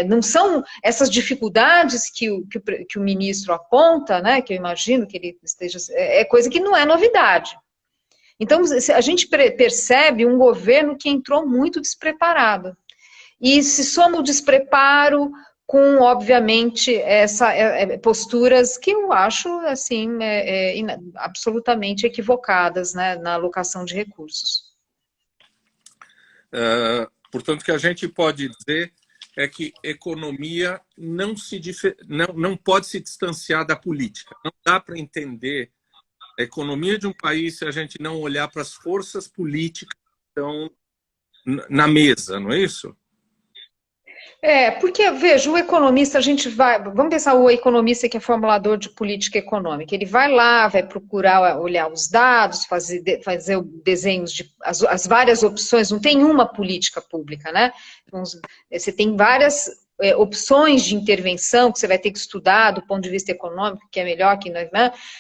Não são essas dificuldades que o ministro aponta, né, que eu imagino que ele esteja... coisa que não é novidade. Então, a gente percebe um governo que entrou muito despreparado. E se soma o despreparo com, obviamente, posturas que eu acho, assim, absolutamente equivocadas, né, na alocação de recursos. Portanto, o que a gente pode dizer é que economia não pode se distanciar da política. Não dá para entender a economia de um país se a gente não olhar para as forças políticas que estão na mesa, não é isso? Porque, veja, o economista, vamos pensar o economista que é formulador de política econômica, ele vai lá, vai procurar olhar os dados, fazer desenhos de as várias opções, não tem uma política pública, né? Você tem várias opções de intervenção que você vai ter que estudar do ponto de vista econômico, que é melhor, que não é,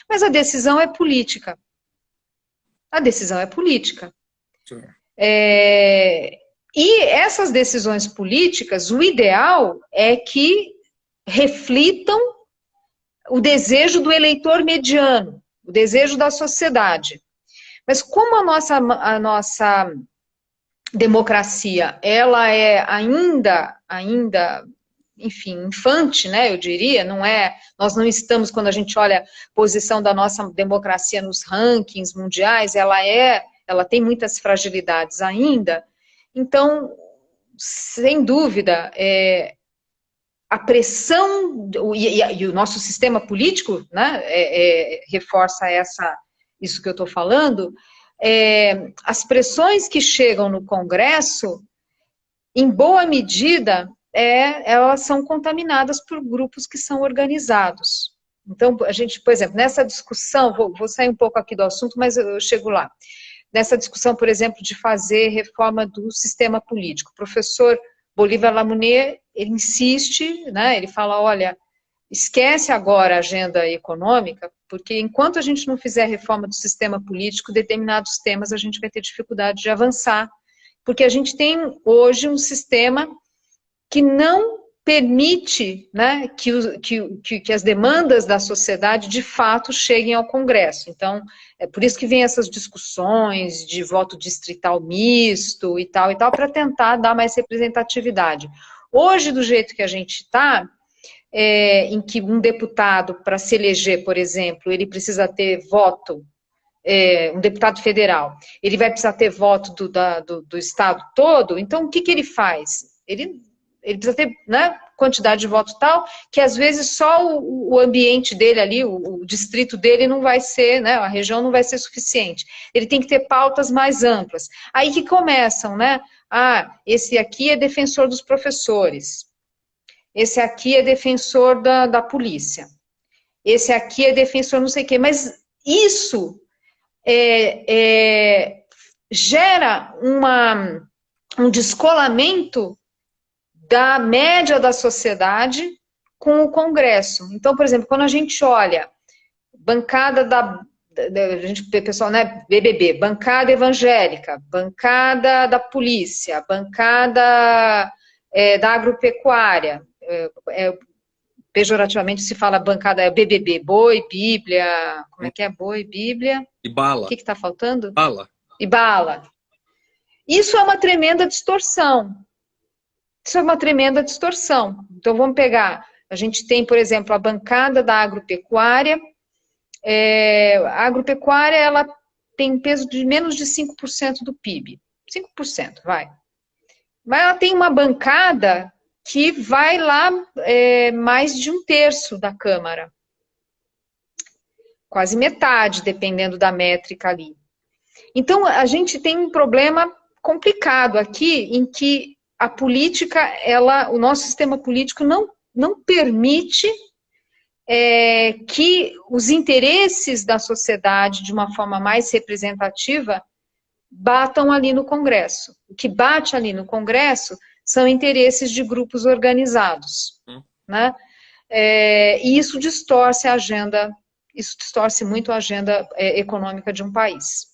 mas a decisão é política. A decisão é política. Sim. E essas decisões políticas, o ideal é que reflitam o desejo do eleitor mediano, o desejo da sociedade. Mas como a nossa democracia, ela é ainda, enfim, infante, né, eu diria, nós não estamos, quando a gente olha a posição da nossa democracia nos rankings mundiais, ela tem muitas fragilidades ainda. Então, sem dúvida, a pressão, e o nosso sistema político, né, reforça isso que eu estou falando, as pressões que chegam no Congresso, em boa medida, elas são contaminadas por grupos que são organizados. Então, a gente, por exemplo, nessa discussão, vou sair um pouco aqui do assunto, mas eu chego lá. Nessa discussão, por exemplo, de fazer reforma do sistema político. O professor Bolívar Lamounier, ele insiste, né, ele fala, olha, esquece agora a agenda econômica, porque enquanto a gente não fizer reforma do sistema político, determinados temas a gente vai ter dificuldade de avançar, porque a gente tem hoje um sistema que não permite, né, que as demandas da sociedade de fato cheguem ao Congresso. Então, é por isso que vem essas discussões de voto distrital misto e tal, para tentar dar mais representatividade. Hoje, do jeito que a gente está, em que um deputado, para se eleger, por exemplo, ele precisa ter voto, um deputado federal, ele vai precisar ter voto do estado todo, então o que ele faz? Ele ele precisa ter, né, quantidade de voto tal, que às vezes só o ambiente dele ali, o distrito dele não vai ser, né, a região não vai ser suficiente. Ele tem que ter pautas mais amplas. Aí que começam, né? Ah, esse aqui é defensor dos professores. Esse aqui é defensor da polícia. Esse aqui é defensor não sei o quê. Mas isso gera um descolamento da média da sociedade com o Congresso. Então, por exemplo, quando a gente olha bancada a gente, pessoal, né, BBB, bancada evangélica, bancada da polícia, bancada da agropecuária, pejorativamente se fala bancada BBB, boi, Bíblia, como é que é? Boi, Bíblia... E bala. O que está faltando? Bala. E bala. Isso é uma tremenda distorção. Isso é uma tremenda distorção. Então, vamos pegar, a gente tem, por exemplo, a bancada da agropecuária. A agropecuária, ela tem um peso de menos de 5% do PIB. 5%, vai. Mas ela tem uma bancada que vai lá mais de 1/3 da Câmara. Quase metade, dependendo da métrica ali. Então, a gente tem um problema complicado aqui, em que a política, o nosso sistema político não permite que os interesses da sociedade, de uma forma mais representativa, batam ali no Congresso. O que bate ali no Congresso são interesses de grupos organizados, né? E isso distorce a agenda, isso distorce muito a agenda econômica de um país.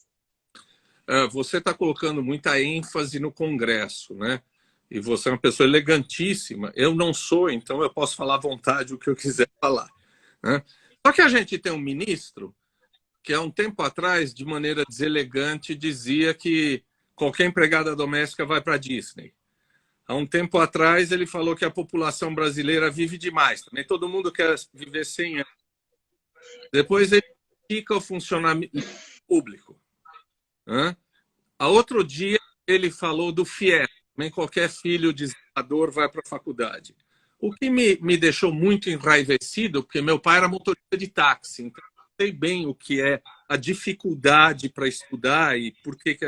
Você está colocando muita ênfase no Congresso, né? E você é uma pessoa elegantíssima. Eu não sou, então eu posso falar à vontade o que eu quiser falar, né? Só que a gente tem um ministro que há um tempo atrás, de maneira deselegante, dizia que qualquer empregada doméstica vai para a Disney. Há um tempo atrás ele falou que a população brasileira vive demais. Também todo mundo quer viver 100 anos. Depois ele critica o funcionamento público. A outro dia ele falou do FIES. Também qualquer filho de zelador vai para a faculdade. O que me deixou muito enraivecido, porque meu pai era motorista de táxi, então eu sei bem o que é a dificuldade para estudar e por que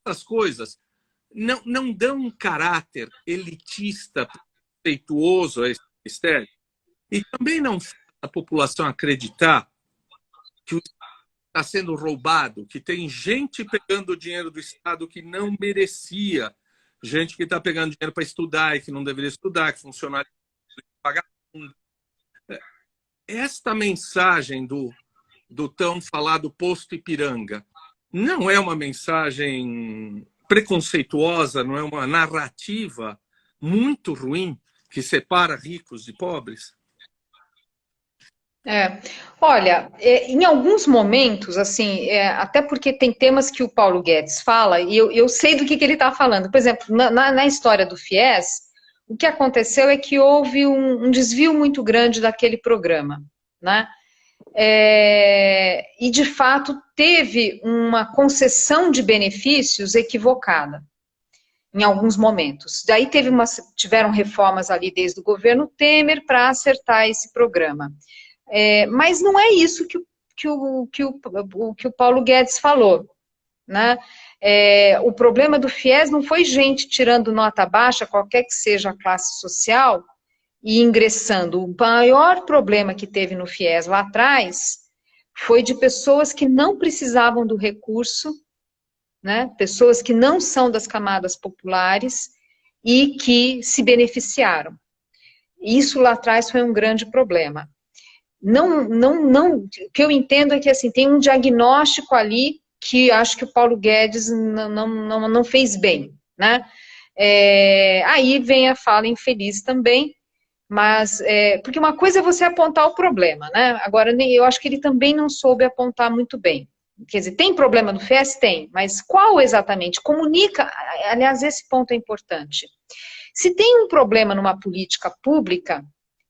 essas coisas não dão um caráter elitista, preconceituoso a esse ministério, e também não faz a população acreditar que está sendo roubado, que tem gente pegando o dinheiro do Estado que não merecia, gente que está pegando dinheiro para estudar e que não deveria estudar, que funcionário pagar. Esta mensagem do tão falado posto Ipiranga não é uma mensagem preconceituosa, não é uma narrativa muito ruim que separa ricos de pobres? Olha, em alguns momentos, assim, até porque tem temas que o Paulo Guedes fala, e eu sei do que ele está falando. Por exemplo, na história do FIES, o que aconteceu é que houve um desvio muito grande daquele programa, né? E, de fato, teve uma concessão de benefícios equivocada em alguns momentos. Daí tiveram reformas ali desde o governo Temer para acertar esse programa. Mas não é isso que o Paulo Guedes falou, né? O problema do FIES não foi gente tirando nota baixa, qualquer que seja a classe social, e ingressando. O maior problema que teve no FIES lá atrás foi de pessoas que não precisavam do recurso, né? Pessoas que não são das camadas populares e que se beneficiaram. Isso lá atrás foi um grande problema. O que eu entendo é que assim, tem um diagnóstico ali que acho que o Paulo Guedes não fez bem, né? Aí vem a fala infeliz também, mas porque uma coisa é você apontar o problema, né? Agora, eu acho que ele também não soube apontar muito bem. Quer dizer, tem problema no FIES? Tem, mas qual exatamente? Comunica, aliás, esse ponto é importante. Se tem um problema numa política pública,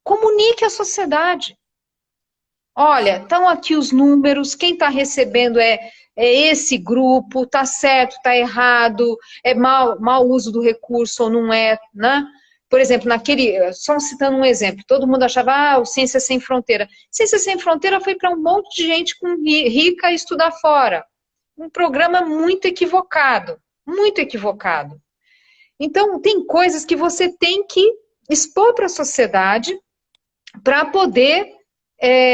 comunique à sociedade. Olha, estão aqui os números, quem está recebendo é esse grupo, está certo, está errado, é mau uso do recurso ou não é, né? por exemplo, só citando um exemplo, todo mundo achava, o Ciência Sem Fronteira. Ciência Sem Fronteira foi para um monte de gente rica estudar fora. Um programa muito equivocado, muito equivocado. Então, tem coisas que você tem que expor para a sociedade para poder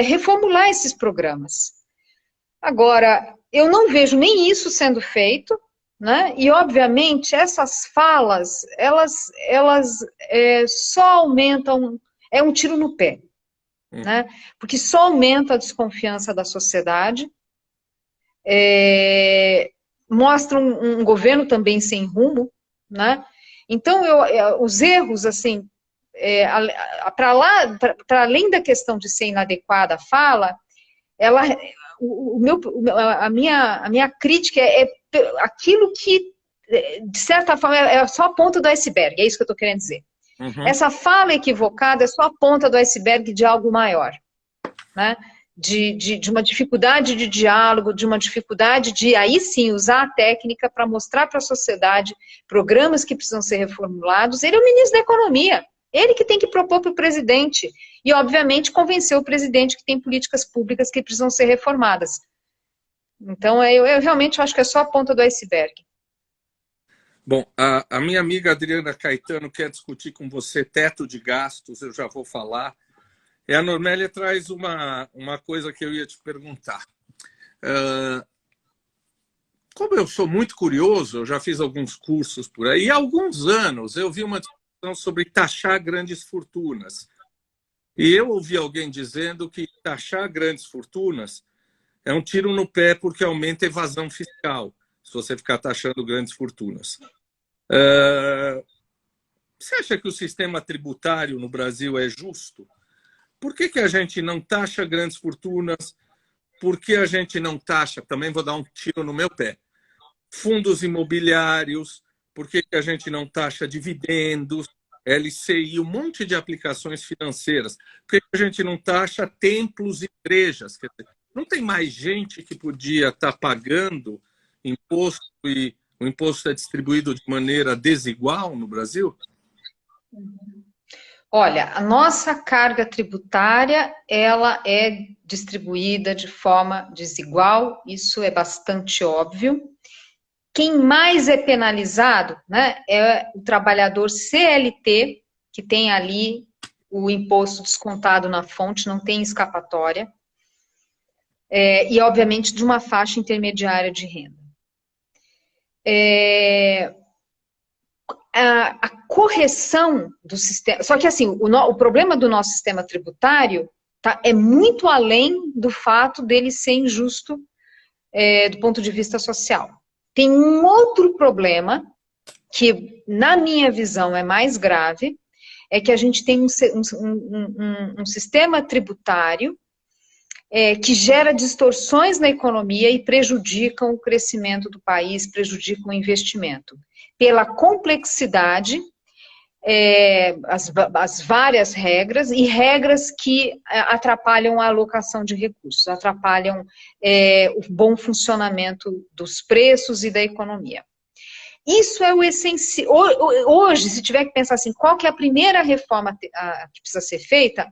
reformular esses programas. Agora, eu não vejo nem isso sendo feito, né? E, obviamente, essas falas, elas só aumentam, é um tiro no pé, né? Porque só aumenta a desconfiança da sociedade, mostra um governo também sem rumo, né? Então, os erros, assim, para além da questão de ser inadequada a fala, a minha crítica é aquilo que, de certa forma, é só a ponta do iceberg, é isso que eu estou querendo dizer. Uhum. Essa fala equivocada é só a ponta do iceberg de algo maior, né? De uma dificuldade de diálogo, de uma dificuldade de, aí sim, usar a técnica para mostrar para a sociedade programas que precisam ser reformulados. Ele é o ministro da Economia, ele que tem que propor para o presidente e, obviamente, convencer o presidente que tem políticas públicas que precisam ser reformadas. Então, eu realmente acho que é só a ponta do iceberg. Bom, a minha amiga Adriana Caetano quer discutir com você teto de gastos, eu já vou falar. E a Normélia traz uma coisa que eu ia te perguntar. Como eu sou muito curioso, eu já fiz alguns cursos por aí, e há alguns anos eu vi uma discussão sobre taxar grandes fortunas. E eu ouvi alguém dizendo que taxar grandes fortunas é um tiro no pé porque aumenta a evasão fiscal, se você ficar taxando grandes fortunas. Você acha que o sistema tributário no Brasil é justo? Por que a gente não taxa grandes fortunas? Por que a gente não taxa, também vou dar um tiro no meu pé, fundos imobiliários? Por que a gente não taxa dividendos, LCI, um monte de aplicações financeiras? Por que a gente não taxa templos e igrejas? Quer dizer, não tem mais gente que podia estar pagando imposto e o imposto é distribuído de maneira desigual no Brasil? Olha, a nossa carga tributária, ela é distribuída de forma desigual, isso é bastante óbvio. Quem mais é penalizado, né, é o trabalhador CLT, que tem ali o imposto descontado na fonte, não tem escapatória, e, obviamente, de uma faixa intermediária de renda. A correção do sistema... Só que, assim, o problema do nosso sistema tributário é muito além do fato dele ser injusto do ponto de vista social. Tem um outro problema, que, na minha visão, é mais grave, é que a gente tem um sistema tributário que gera distorções na economia e prejudicam o crescimento do país, prejudicam o investimento. Pela complexidade, as várias regras, e regras que atrapalham a alocação de recursos, atrapalham o bom funcionamento dos preços e da economia. Isso é o essencial. Hoje, se tiver que pensar assim, qual que é a primeira reforma que precisa ser feita,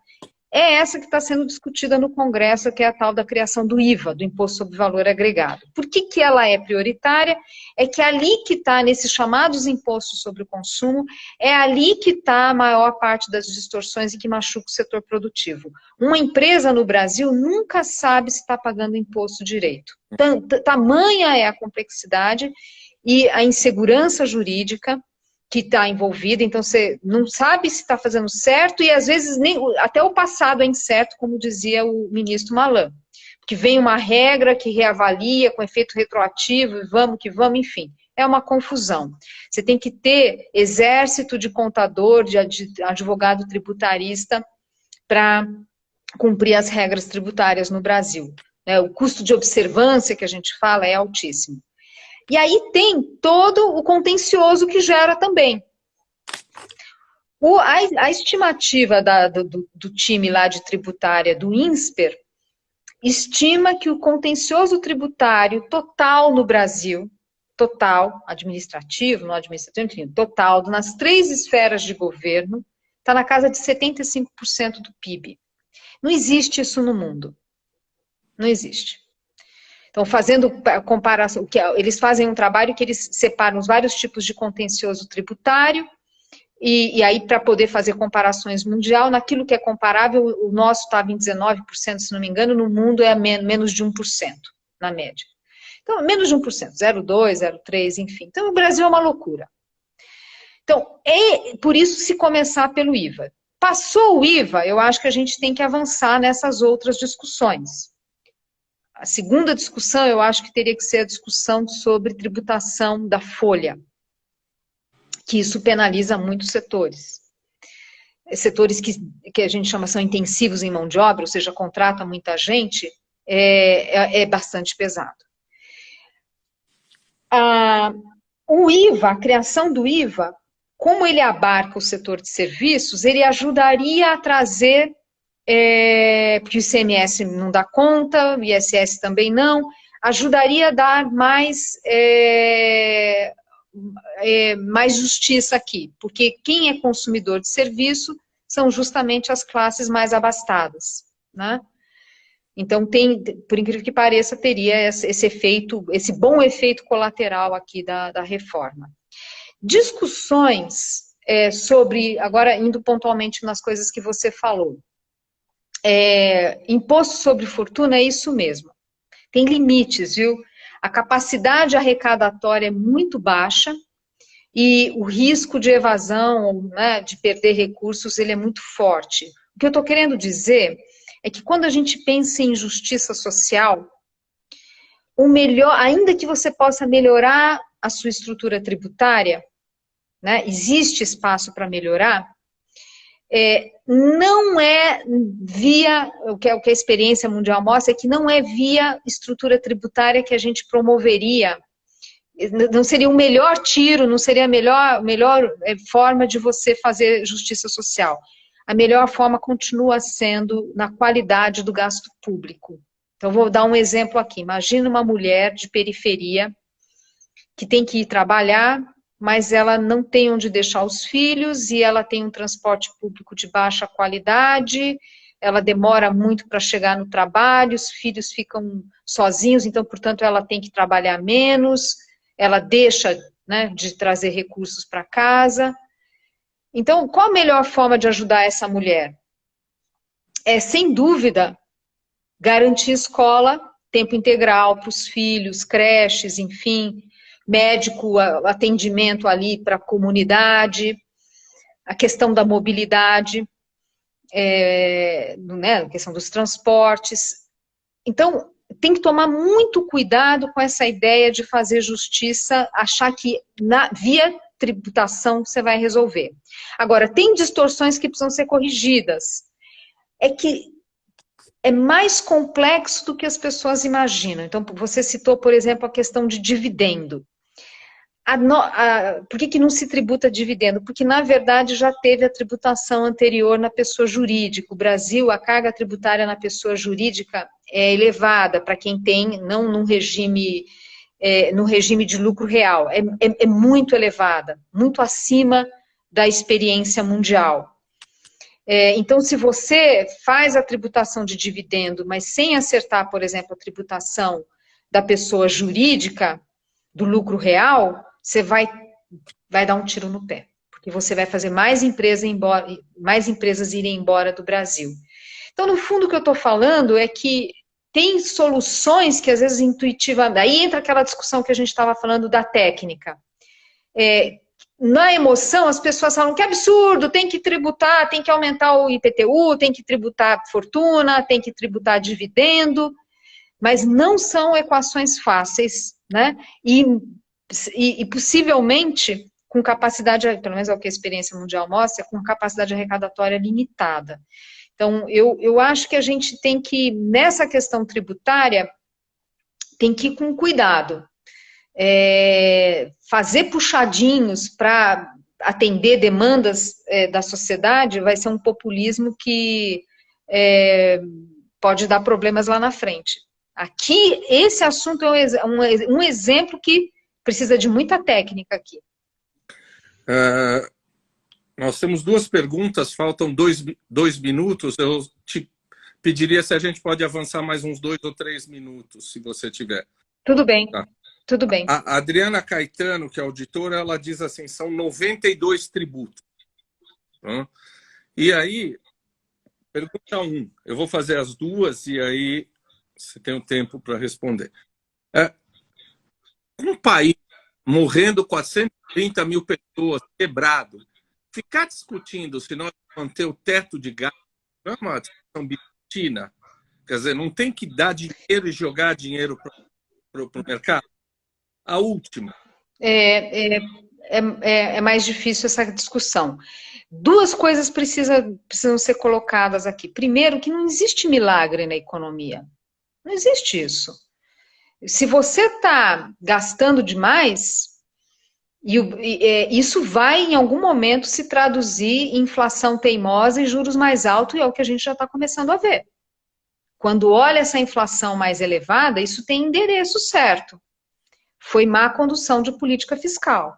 é essa que está sendo discutida no Congresso, que é a tal da criação do IVA, do Imposto sobre Valor Agregado. Por que ela é prioritária? É que ali que está, nesses chamados impostos sobre o consumo, é ali que está a maior parte das distorções e que machuca o setor produtivo. Uma empresa no Brasil nunca sabe se está pagando imposto direito. Tamanha é a complexidade e a insegurança jurídica que está envolvida, então você não sabe se está fazendo certo e às vezes até o passado é incerto, como dizia o ministro Malan, que vem uma regra que reavalia com efeito retroativo e vamos que vamos, enfim, é uma confusão. Você tem que ter exército de contador, de advogado tributarista para cumprir as regras tributárias no Brasil. O custo de observância que a gente fala é altíssimo. E aí tem todo o contencioso que gera também. A estimativa do time lá de tributária do INSPER estima que o contencioso tributário total no Brasil, total, administrativo, não administrativo, enfim, total, nas 3 esferas de governo, está na casa de 75% do PIB. Não existe isso no mundo. Não existe. Então, fazendo comparação, eles fazem um trabalho que eles separam os vários tipos de contencioso tributário, e aí, para poder fazer comparações mundial, naquilo que é comparável, o nosso estava em 19%, se não me engano, no mundo é menos de 1%, na média. Então, menos de 1%, 0,2%, 0,3%, enfim. Então, o Brasil é uma loucura. Então, por isso se começar pelo IVA. Passou o IVA, eu acho que a gente tem que avançar nessas outras discussões. A segunda discussão, eu acho que teria que ser a discussão sobre tributação da folha, que isso penaliza muitos setores. Setores que a gente chama são intensivos em mão de obra, ou seja, contrata muita gente, é bastante pesado. O IVA, a criação do IVA, como ele abarca o setor de serviços, ele ajudaria a trazer, porque o ICMS não dá conta, o ISS também não, ajudaria a dar mais justiça aqui, porque quem é consumidor de serviço são justamente as classes mais abastadas, né? Então, por incrível que pareça, teria esse efeito, esse bom efeito colateral aqui da reforma. Discussões sobre, agora indo pontualmente nas coisas que você falou, imposto sobre fortuna é isso mesmo, tem limites, viu? A capacidade arrecadatória é muito baixa e o risco de evasão, né, de perder recursos, ele é muito forte. O que eu estou querendo dizer é que quando a gente pensa em justiça social, o melhor, ainda que você possa melhorar a sua estrutura tributária, né, existe espaço para melhorar, não é via, o que a experiência mundial mostra, é que não é via estrutura tributária que a gente promoveria, não seria o melhor tiro, não seria a melhor forma de você fazer justiça social. A melhor forma continua sendo na qualidade do gasto público. Então, vou dar um exemplo aqui. Imagina uma mulher de periferia que tem que ir trabalhar, mas ela não tem onde deixar os filhos e ela tem um transporte público de baixa qualidade, ela demora muito para chegar no trabalho, os filhos ficam sozinhos, então, portanto, ela tem que trabalhar menos, ela deixa, né, de trazer recursos para casa. Então, qual a melhor forma de ajudar essa mulher? Sem dúvida, garantir escola, tempo integral para os filhos, creches, enfim, médico, atendimento ali para a comunidade, a questão da mobilidade, né, a questão dos transportes. Então, tem que tomar muito cuidado com essa ideia de fazer justiça, achar que via tributação você vai resolver. Agora, tem distorções que precisam ser corrigidas. É que é mais complexo do que as pessoas imaginam. Então, você citou, por exemplo, a questão de dividendo. Por que não se tributa dividendo? Porque, na verdade, já teve a tributação anterior na pessoa jurídica. O Brasil, a carga tributária na pessoa jurídica é elevada para quem tem, não no regime de lucro real. É muito elevada, muito acima da experiência mundial. Então, se você faz a tributação de dividendo, mas sem acertar, por exemplo, a tributação da pessoa jurídica, do lucro real, você vai dar um tiro no pé, porque você vai fazer mais empresas irem embora do Brasil. Então, no fundo, o que eu estou falando é que tem soluções que, às vezes, intuitivamente... Aí entra aquela discussão que a gente estava falando da técnica. Na emoção, as pessoas falam que absurdo, tem que tributar, tem que aumentar o IPTU, tem que tributar fortuna, tem que tributar dividendo, mas não são equações fáceis, né? E possivelmente com capacidade, pelo menos é o que a experiência mundial mostra, com capacidade arrecadatória limitada. Então, eu acho que a gente tem que, nessa questão tributária, tem que ir com cuidado. Fazer puxadinhos para atender demandas da sociedade vai ser um populismo que pode dar problemas lá na frente. Aqui, esse assunto é um exemplo que precisa de muita técnica aqui. Nós temos 2 perguntas, faltam 2 minutos. Eu te pediria se a gente pode avançar mais uns 2 ou 3 minutos, se você tiver. Tudo bem, Tá. tudo bem. A Adriana Caetano, que é auditora, ela diz assim, são 92 tributos. Tá? E aí, pergunta 1, eu vou fazer as 2 e aí você tem um tempo para responder. Um país morrendo 430 mil pessoas, quebrado, ficar discutindo se nós vamos manter o teto de gasto não é uma discussão bitina. Quer dizer, não tem que dar dinheiro e jogar dinheiro para o mercado. A última. É mais difícil essa discussão. 2 coisas precisam ser colocadas aqui. Primeiro, que não existe milagre na economia. Não existe isso. Se você está gastando demais, isso vai, em algum momento, se traduzir em inflação teimosa e juros mais altos, e é o que a gente já está começando a ver. Quando olha essa inflação mais elevada, isso tem endereço certo. Foi má condução de política fiscal.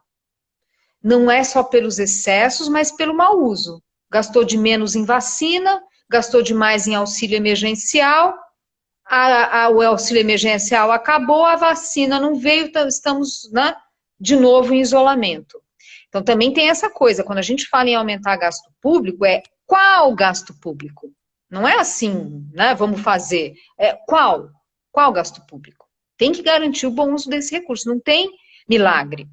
Não é só pelos excessos, mas pelo mau uso. Gastou de menos em vacina, gastou demais em auxílio emergencial, o auxílio emergencial acabou, a vacina não veio, estamos, né, de novo em isolamento. Então também tem essa coisa, quando a gente fala em aumentar gasto público, qual gasto público? Não é assim, né, vamos fazer, qual gasto público? Tem que garantir o bom uso desse recurso, não tem milagre.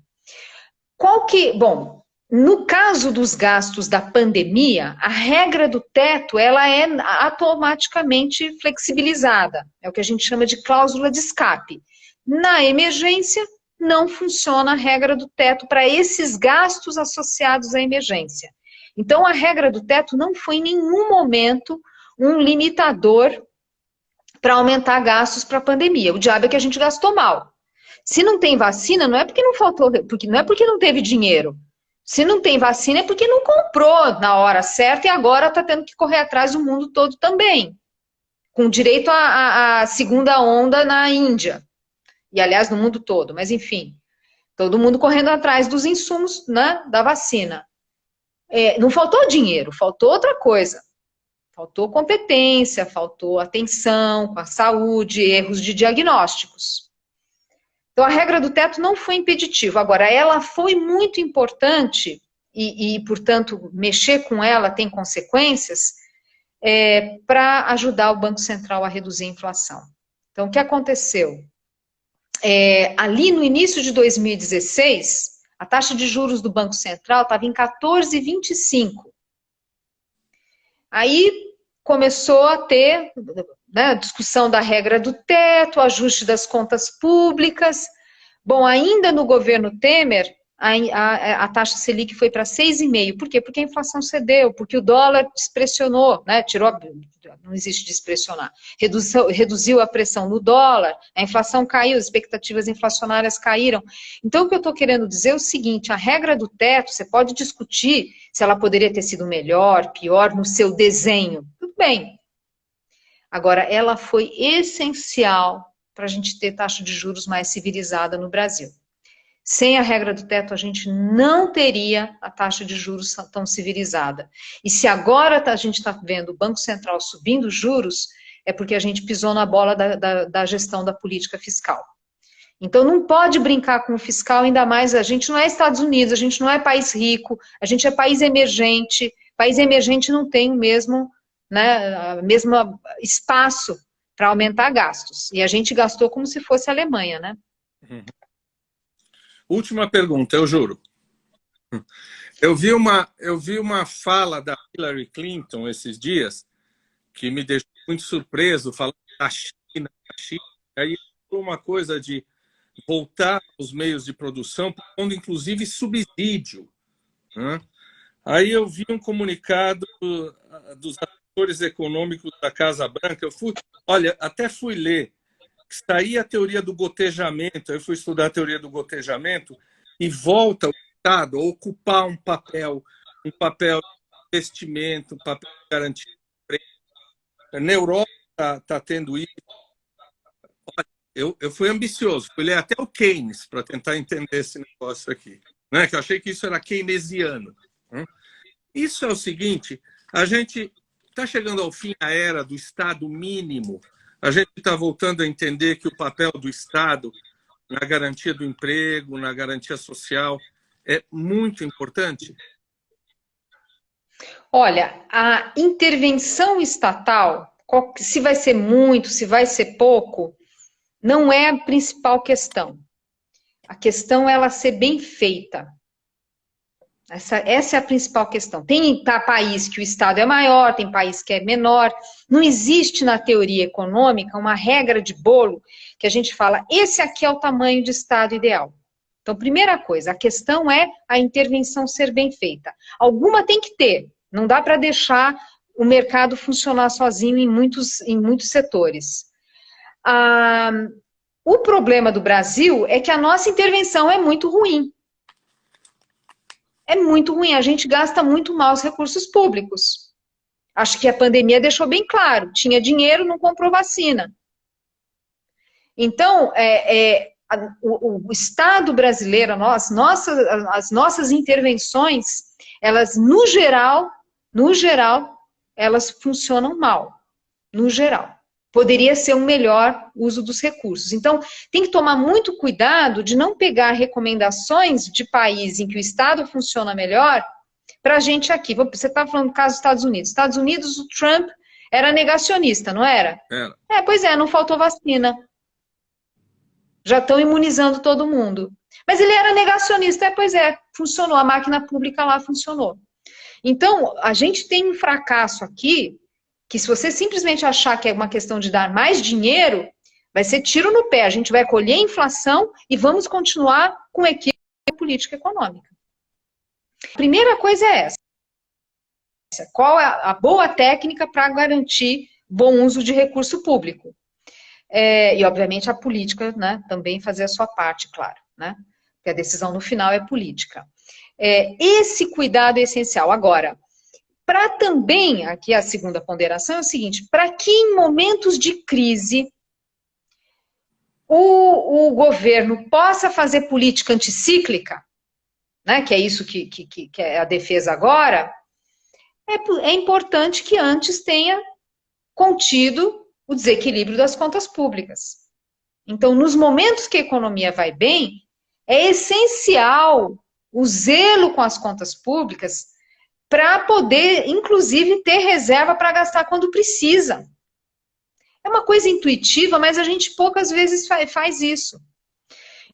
Bom, no caso dos gastos da pandemia, a regra do teto, ela é automaticamente flexibilizada. É o que a gente chama de cláusula de escape. Na emergência, não funciona a regra do teto para esses gastos associados à emergência. Então, a regra do teto não foi em nenhum momento um limitador para aumentar gastos para a pandemia. O diabo é que a gente gastou mal. Se não tem vacina, não é porque não faltou, não é porque não teve dinheiro. Se não tem vacina é porque não comprou na hora certa e agora está tendo que correr atrás do mundo todo também. Com direito à segunda onda na Índia. E, aliás, no mundo todo. Mas, enfim, todo mundo correndo atrás dos insumos, né, da vacina. Não faltou dinheiro, faltou outra coisa. Faltou competência, faltou atenção com a saúde, erros de diagnósticos. Então, a regra do teto não foi impeditiva. Agora, ela foi muito importante e portanto, mexer com ela tem consequências para ajudar o Banco Central a reduzir a inflação. Então, o que aconteceu? Ali no início de 2016, a taxa de juros do Banco Central estava em 14,25. Aí começou a ter, né, a discussão da regra do teto, ajuste das contas públicas. Bom, ainda no governo Temer, a taxa Selic foi para 6,5%. Por quê? Porque a inflação cedeu, porque o dólar despressionou, né? Não existe despressionar. Reduziu a pressão no dólar, a inflação caiu, as expectativas inflacionárias caíram. Então, o que eu estou querendo dizer é o seguinte, a regra do teto, você pode discutir se ela poderia ter sido melhor, pior, no seu desenho. Tudo bem. Agora, ela foi essencial para a gente ter taxa de juros mais civilizada no Brasil. Sem a regra do teto, a gente não teria a taxa de juros tão civilizada. E se agora a gente está vendo o Banco Central subindo juros, é porque a gente pisou na bola da gestão da política fiscal. Então, não pode brincar com o fiscal, ainda mais, a gente não é Estados Unidos, a gente não é país rico, a gente é país emergente. País emergente não tem o mesmo, né, mesmo espaço para aumentar gastos. E a gente gastou como se fosse a Alemanha, né? Uhum. Última pergunta, eu juro. Eu vi uma fala da Hillary Clinton esses dias que me deixou muito surpreso, falando da China. Aí falou uma coisa de voltar aos meios de produção, pondo inclusive subsídio. Né? Aí eu vi um comunicado dos atores econômicos da Casa Branca. Até fui ler. Saía a teoria do gotejamento, eu fui estudar a teoria do gotejamento e volta o Estado a ocupar um papel de investimento, um papel de garantia de emprego. Na Europa está tendo isso. eu fui ambicioso, fui ler até o Keynes para tentar entender esse negócio aqui, né? Que eu achei que isso era keynesiano. Né? Isso é o seguinte, a gente está chegando ao fim da era do Estado mínimo, a gente está voltando a entender que o papel do Estado na garantia do emprego, na garantia social, é muito importante. Olha, a intervenção estatal, se vai ser muito, se vai ser pouco, não é a principal questão. A questão é ela ser bem feita. Essa é a principal questão. Tem país que o Estado é maior, tem país que é menor. Não existe na teoria econômica uma regra de bolo que a gente fala, esse aqui é o tamanho de Estado ideal. Então, primeira coisa, a questão é a intervenção ser bem feita. Alguma tem que ter. Não dá para deixar o mercado funcionar sozinho em muitos setores. O problema do Brasil é que a nossa intervenção é muito ruim. É muito ruim, a gente gasta muito mal os recursos públicos. Acho que a pandemia deixou bem claro, tinha dinheiro, não comprou vacina. Então, o Estado brasileiro, as nossas intervenções, elas, no geral, elas funcionam mal, no geral. Poderia ser um melhor uso dos recursos. Então, tem que tomar muito cuidado de não pegar recomendações de país em que o Estado funciona melhor para a gente aqui. Você está falando do caso dos Estados Unidos. Estados Unidos, o Trump era negacionista, não era? Era. Pois é, não faltou vacina. Já estão imunizando todo mundo. Mas ele era negacionista, pois é, funcionou, a máquina pública lá funcionou. Então, a gente tem um fracasso aqui, que se você simplesmente achar que é uma questão de dar mais dinheiro, vai ser tiro no pé. A gente vai colher a inflação e vamos continuar com equívoco política econômica. A primeira coisa é essa. Qual é a boa técnica para garantir bom uso de recurso público? E, obviamente, a política, né, também fazer a sua parte, claro, né? Porque a decisão no final é política. Esse cuidado é essencial. Agora, para também, aqui a segunda ponderação é o seguinte, para que em momentos de crise o governo possa fazer política anticíclica, né, que é isso que é a defesa agora, é importante que antes tenha contido o desequilíbrio das contas públicas. Então, nos momentos que a economia vai bem, é essencial o zelo com as contas públicas para poder, inclusive, ter reserva para gastar quando precisa. É uma coisa intuitiva, mas a gente poucas vezes faz isso.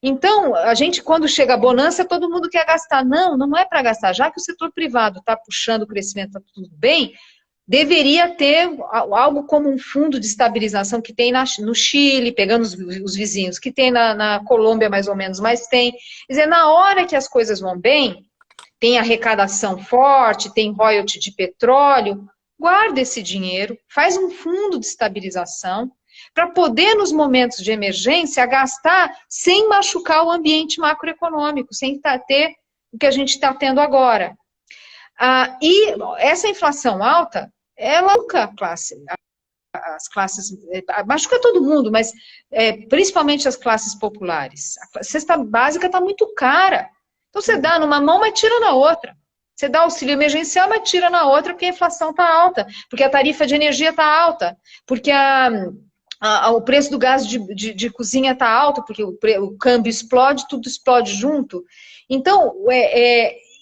Então, a gente, quando chega a bonança, todo mundo quer gastar. Não, não é para gastar. Já que o setor privado está puxando o crescimento, está tudo bem, deveria ter algo como um fundo de estabilização que tem no Chile, pegando os vizinhos, que tem na Colômbia mais ou menos, mas tem. Quer dizer, na hora que as coisas vão bem, tem arrecadação forte, tem royalty de petróleo, guarda esse dinheiro, faz um fundo de estabilização, para poder, nos momentos de emergência, gastar sem machucar o ambiente macroeconômico, sem ter o que a gente está tendo agora. E essa inflação alta, ela machuca as classes, machuca todo mundo, mas principalmente as classes populares. A cesta básica está muito cara. Então você dá numa mão, mas tira na outra. Você dá auxílio emergencial, mas tira na outra, porque a inflação está alta, porque a tarifa de energia está alta, porque o preço do gás de cozinha está alto, porque o câmbio explode, tudo explode junto. Então,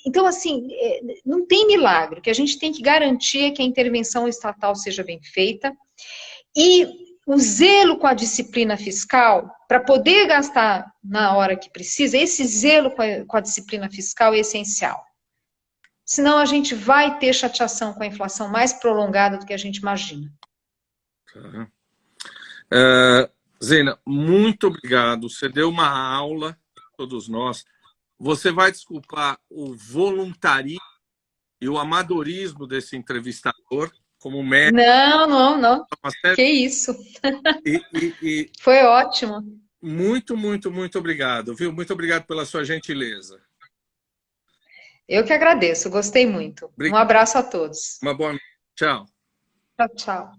então, assim, não tem milagre. O que a gente tem que garantir é que a intervenção estatal seja bem feita e o zelo com a disciplina fiscal, para poder gastar na hora que precisa, esse zelo com a disciplina fiscal é essencial. Senão a gente vai ter chateação com a inflação mais prolongada do que a gente imagina. Zena, muito obrigado. Você deu uma aula para todos nós. Você vai desculpar o voluntarismo e o amadorismo desse entrevistador como médico? Não. Que isso. Foi ótimo. Muito obrigado, viu? Muito obrigado pela sua gentileza. Eu que agradeço, gostei muito. Obrigado. Um abraço a todos. Uma boa noite. Tchau. Tchau.